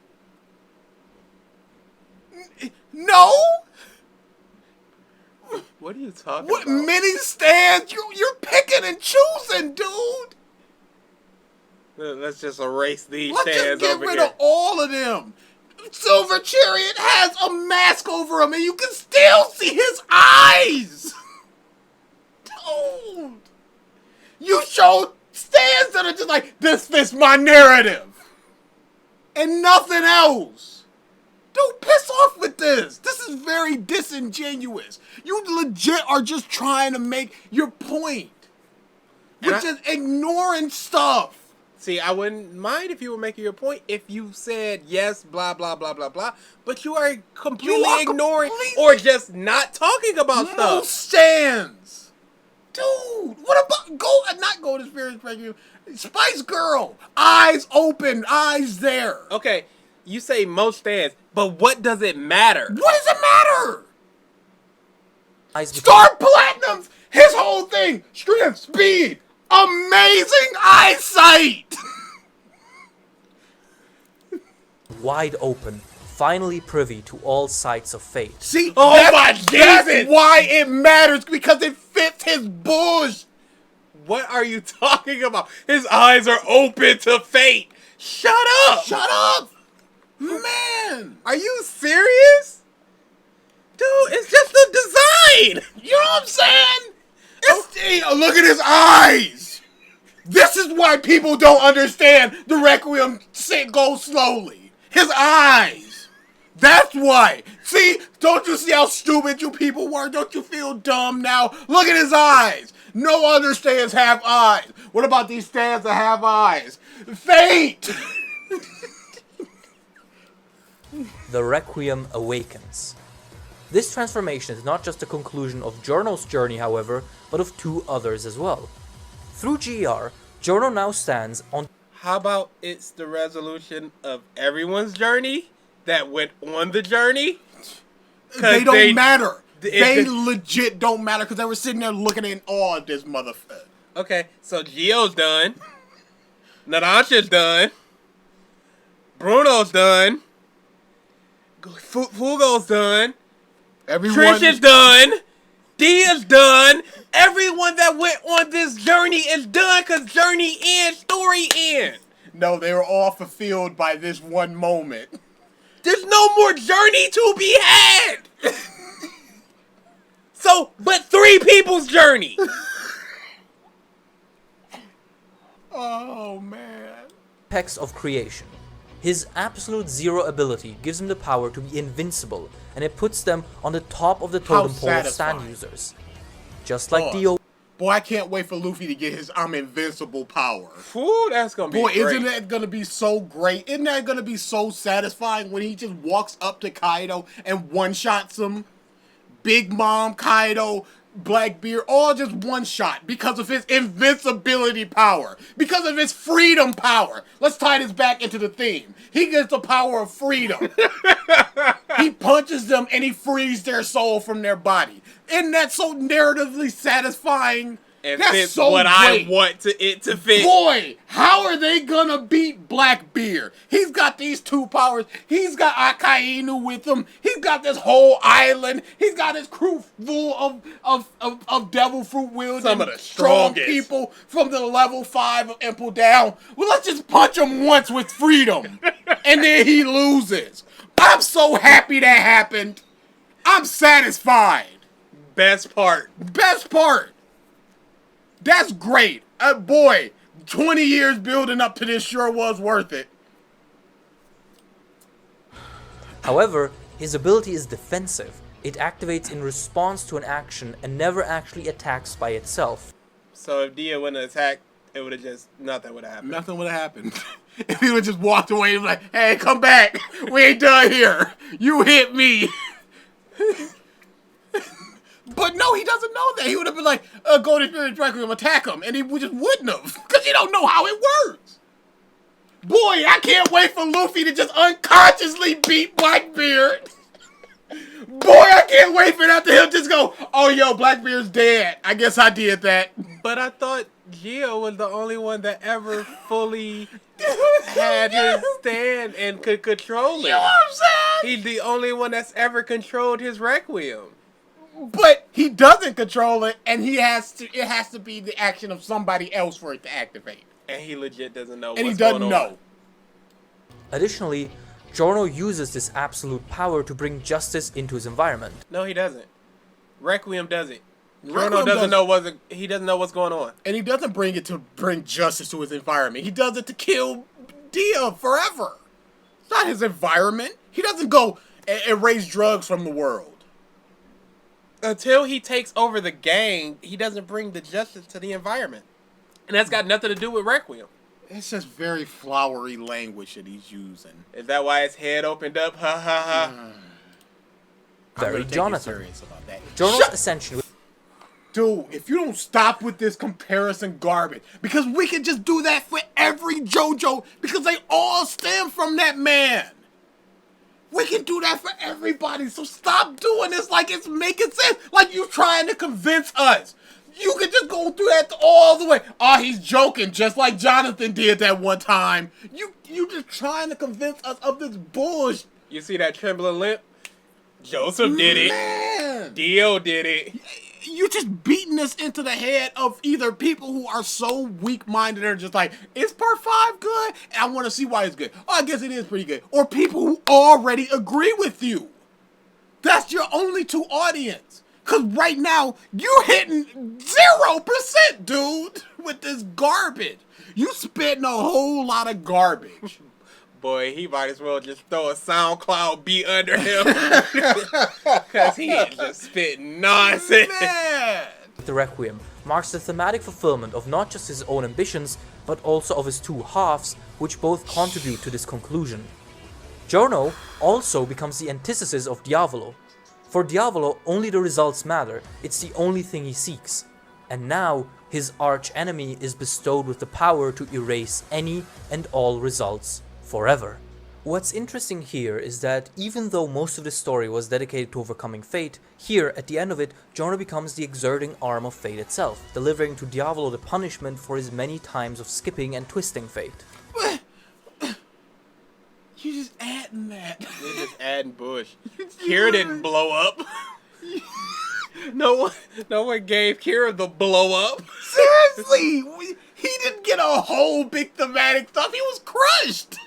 No. What are you talking what about? Many stands? You're picking and choosing, dude. Let's just erase these Let's stands just over get rid here. of all of them. Silver Chariot has a mask over him, and you can still see his eyes. Dude, you showed stands that are just like, this fits my narrative, and nothing else. Dude, piss off with this. This is very disingenuous. You legit are just trying to make your point. We're just ignoring stuff. See, I wouldn't mind if you were making your point if you said yes, blah, blah, blah, blah, blah. But you are completely ignoring or just not talking about stuff. Stands. Dude, what about not Golden Spirit Requiem? Spice Girl. Eyes open, eyes there. Okay, you say most stands, but what does it matter? What does it matter? Star Platinum's his whole thing. Strength, speed, amazing eyesight. Wide open, finally privy to all sights of fate. See, that's why it matters, because it fits his bush. What are you talking about? His eyes are open to fate. Shut up. Shut up. Man. Are you serious? Dude, it's just the design. You know what I'm saying? Look at his eyes. This is why people don't understand the Requiem goes slowly. His eyes. That's why. See, don't you see how stupid you people were? Don't you feel dumb now? Look at his eyes. No other stands have eyes. What about these stands that have eyes? Fate. The Requiem awakens. This transformation is not just the conclusion of Giorno's journey, however, but of two others as well. Through GR, Giorno now stands on... How about it's the resolution of everyone's journey that went on the journey? They don't matter. They legit don't matter, because they were sitting there looking in awe at this motherfucker. Okay, so Gio's done. Narancia's done. Bruno's done. Fugo's done. Trish is done. Dia's done. Everyone that went on this journey is done, because journey ends, story ends. No, they were all fulfilled by this one moment. There's no more journey to be had. So, but 3 people's journey. Oh, man. Apex of creation. His absolute zero ability gives him the power to be invincible, and it puts them on the top of the totem pole of stand users. Just like Dio. Boy, I can't wait for Luffy to get his I'm invincible power. Ooh, that's gonna be great. Isn't that gonna be so great? Isn't that gonna be so satisfying when he just walks up to Kaido and one-shots him? Big Mom, Kaido, Blackbeard, all just one shot because of his invincibility power, because of his freedom power. Let's tie this back into the theme. He gets the power of freedom. He punches them and he frees their soul from their body. Isn't that so narratively satisfying? And that's fits so what great. I want it to fit. Boy, how are they gonna beat Blackbeard? He's got these 2 powers. He's got Akainu with him. He's got this whole island. He's got his crew full of devil fruit wielding, some of the strong strongest people from the level 5 of Impel down. Well, let's just punch him once with freedom, and then he loses. I'm so happy that happened. I'm satisfied. Best part. Best part. That's great. Boy, 20 years building up to this sure was worth it. However, his ability is defensive. It activates in response to an action and never actually attacks by itself. So if Dia wouldn't attack, it would have just, nothing would have happened. Nothing would have happened. If he would have just walked away and like, hey, come back. We ain't done here. You hit me. But no, he doesn't know that. He would have been like, Golden Spirit Requiem, attack him. And he just wouldn't have. Because he don't know how it works. Boy, I can't wait for Luffy to just unconsciously beat Blackbeard. Boy, I can't wait for that to him just go, oh, yo, Blackbeard's dead. I guess I did that. But I thought Gio was the only one that ever fully had his stand and could control it. You know what I'm saying? He's the only one that's ever controlled his Requiem. But he doesn't control it, and it has to be the action of somebody else for it to activate. And he legit doesn't know and what's he doesn't going know. on. Additionally, Giorno uses this absolute power to bring justice into his environment. No, he doesn't. Requiem does it. Giorno doesn't know what's going on. And he doesn't bring it to bring justice to his environment. He does it to kill Dia forever. It's not his environment. He doesn't go and erase drugs from the world. Until he takes over the gang, he doesn't bring the justice to the environment. And that's got nothing to do with Requiem. It's just very flowery language that he's using. Is that why his head opened up? Ha ha ha. Very Jonathan. Serious about that. Giorno's ascension. Dude, if you don't stop with this comparison garbage, because we can just do that for every JoJo, because they all stem from that man. We can do that for everybody, so stop doing this like it's making sense, like you trying to convince us. You can just go through that all the way. Oh, he's joking, just like Jonathan did that one time. You just trying to convince us of this bullshit. You see that trembling lip? Joseph did it. Man. Dio did it. You just beating this into the head of either people who are so weak-minded and just like, is part 5 good? And I want to see why it's good. Oh, I guess it is pretty good. Or people who already agree with you. That's your only two audience. Because right now, you're hitting 0%, dude, with this garbage. You spitting a whole lot of garbage. Boy, he might as well just throw a SoundCloud beat under him. Because he is just spitting nonsense. Man. The Requiem marks the thematic fulfillment of not just his own ambitions, but also of his two halves, which both contribute to this conclusion. Giorno also becomes the antithesis of Diavolo. For Diavolo, only the results matter, it's the only thing he seeks. And now, his arch-enemy is bestowed with the power to erase any and all results forever. What's interesting here is that even though most of the story was dedicated to overcoming fate, here, at the end of it, Giorno becomes the exerting arm of fate itself, delivering to Diavolo the punishment for his many times of skipping and twisting fate. You just adding that. You're just adding bush. Kira didn't blow up. No one gave Kira the blow up. Seriously, he didn't get a whole big thematic stuff. He was crushed.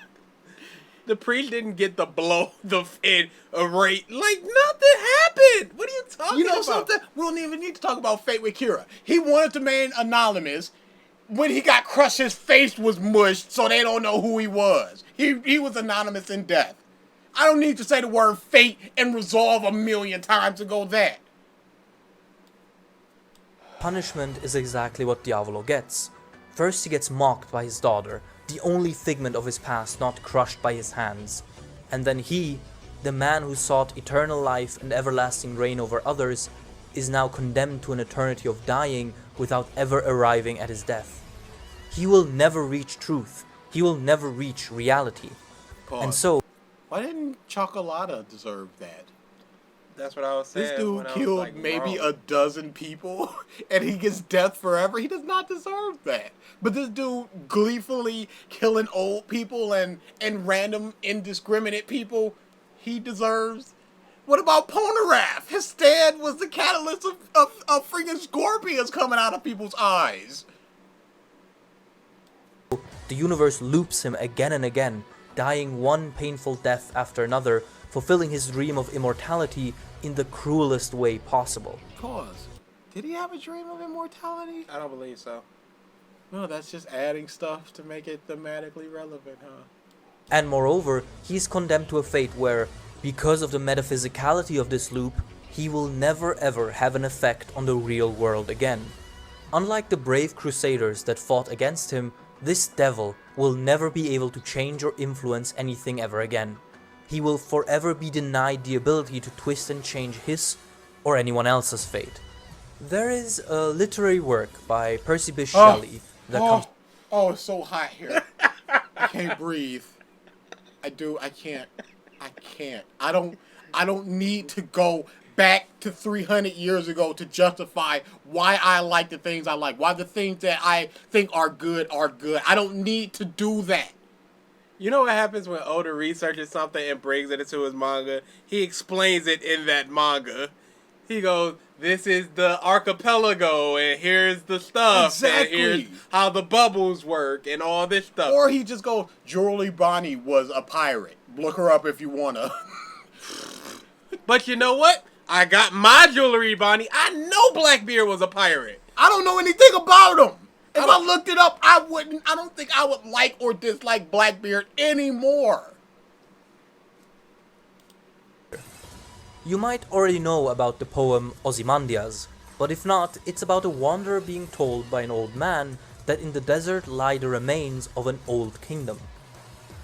The priest didn't get the blow, the fate, a rate. Like, nothing happened. What are you talking about? You know something? We don't even need to talk about fate with Kira. He wanted to remain anonymous. When he got crushed, his face was mushed, so they don't know who he was. He was anonymous in death. I don't need to say the word fate and resolve 1,000,000 times to go that. Punishment is exactly what Diavolo gets. First he gets mocked by his daughter, the only figment of his past not crushed by his hands. And then he, the man who sought eternal life and everlasting reign over others, is now condemned to an eternity of dying without ever arriving at his death. He will never reach truth. He will never reach reality. Pause. And so, why didn't Chocolata deserve that? That's what I was saying. This dude killed maybe a dozen people, and he gets death forever. He does not deserve that. But this dude gleefully killing old people and random indiscriminate people, he deserves. What about Polnareff? His stand was the catalyst of freaking scorpions coming out of people's eyes. the universe loops him again and again, dying one painful death after another, fulfilling his dream of immortality in the cruelest way possible. Pause. Did he have a dream of immortality? I don't believe so. No, that's just adding stuff to make it thematically relevant, huh? And moreover, he's condemned to a fate where, because of the metaphysicality of this loop, he will never ever have an effect on the real world again. Unlike the brave crusaders that fought against him, this devil will never be able to change or influence anything ever again. He will forever be denied the ability to twist and change his or anyone else's fate. There is a literary work by Percy Bysshe Shelley that comes... Oh, it's so hot here. I can't breathe. I can't. I don't need to go back to 300 years ago to justify why I like the things I like. Why the things that I think are good are good. I don't need to do that. You know what happens when Oda researches something and brings it into his manga? He explains it in that manga. He goes, this is the archipelago, and here's the stuff, exactly. And here's how the bubbles work, and all this stuff. Or he just goes, Giorno Bonnie was a pirate. Look her up if you wanna. But you know what? I got my jewelry, Bonnie. I know Blackbeard was a pirate. I don't know anything about him. If I looked it up, I don't think I would like or dislike Blackbeard anymore. You might already know about the poem Ozymandias, but if not, it's about a wanderer being told by an old man that in the desert lie the remains of an old kingdom.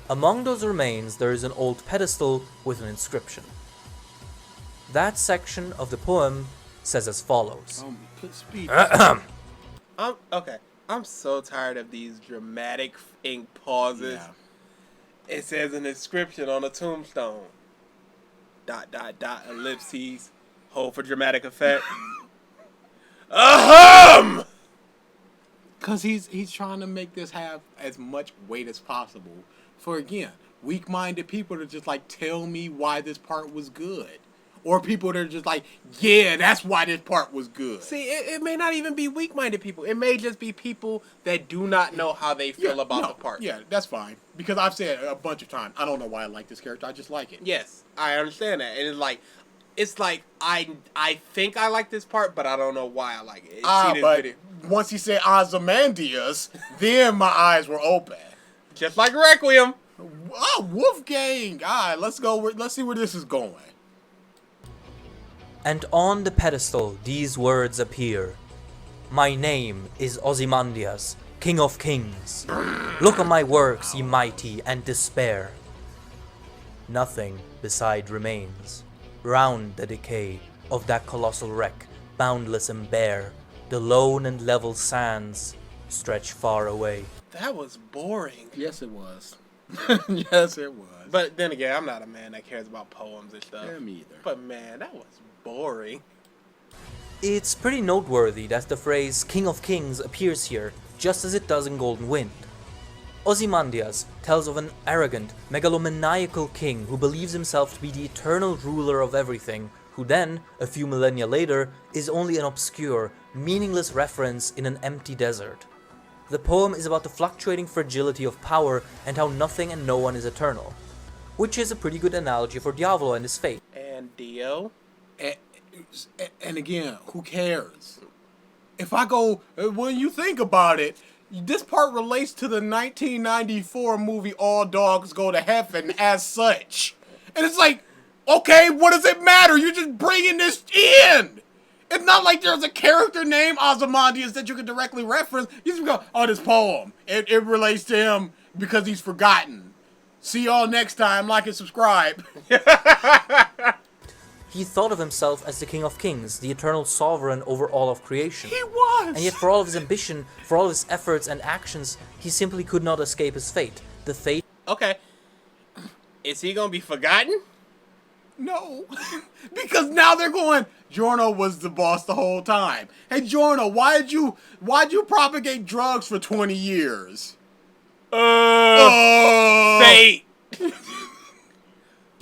Among those remains there is an old pedestal with an inscription. That section of the poem says as follows. Okay. I'm so tired of these dramatic ink pauses. Yeah. It says an inscription on a tombstone. ... ellipses. Hold for dramatic effect. Ahem! Because he's trying to make this have as much weight as possible for, again, weak-minded people to just, like, tell me why this part was good. Or people that are just like, yeah, that's why this part was good. See, it may not even be weak-minded people. It may just be people that do not know how they feel about the part. Yeah, that's fine. Because I've said a bunch of times, I don't know why I like this character. I just like it. Yes, I understand that. And it's like I think I like this part, but I don't know why I like it. But once he said Ozymandias, then my eyes were open. Just like Requiem. Oh, Wolfgang. All right, let's go. Let's see where this is going. And on the pedestal these words appear. My name is Ozymandias, King of Kings. Look on my works, ye mighty, and despair. Nothing beside remains. Round the decay of that colossal wreck, boundless and bare, the lone and level sands stretch far away. That was boring. Yes, it was. Yes, it was. But then again, I'm not a man that cares about poems and stuff. Yeah, me either. But man, that was boring. It's pretty noteworthy that the phrase King of Kings appears here, just as it does in Golden Wind. Ozymandias tells of an arrogant, megalomaniacal king who believes himself to be the eternal ruler of everything, who then, a few millennia later, is only an obscure, meaningless reference in an empty desert. The poem is about the fluctuating fragility of power and how nothing and no one is eternal, which is a pretty good analogy for Diavolo and his fate. And Dio? And again, who cares? If I go, when you think about it, this part relates to the 1994 movie All Dogs Go to Heaven as such. And it's like, okay, what does it matter? You're just bringing this in. It's not like there's a character named Ozymandias that you can directly reference. You just go, oh, this poem. It relates to him because he's forgotten. See y'all next time. Like and subscribe. He thought of himself as the King of Kings, the eternal sovereign over all of creation. He was! And yet for all of his ambition, for all of his efforts and actions, he simply could not escape his fate. The fate... Okay. Is he gonna be forgotten? No. Because now they're going, Giorno was the boss the whole time. Hey, Giorno, why'd you propagate drugs for 20 years? Fate!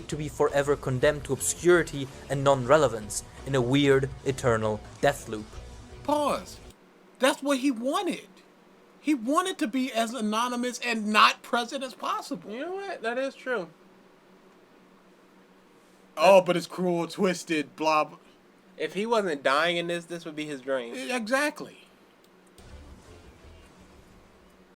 to be forever condemned to obscurity and non-relevance in a weird, eternal death loop. Pause. That's what he wanted. He wanted to be as anonymous and not present as possible. You know what? That is true. Oh, but it's cruel, twisted, blah, blah. If he wasn't dying in this would be his dream. Exactly.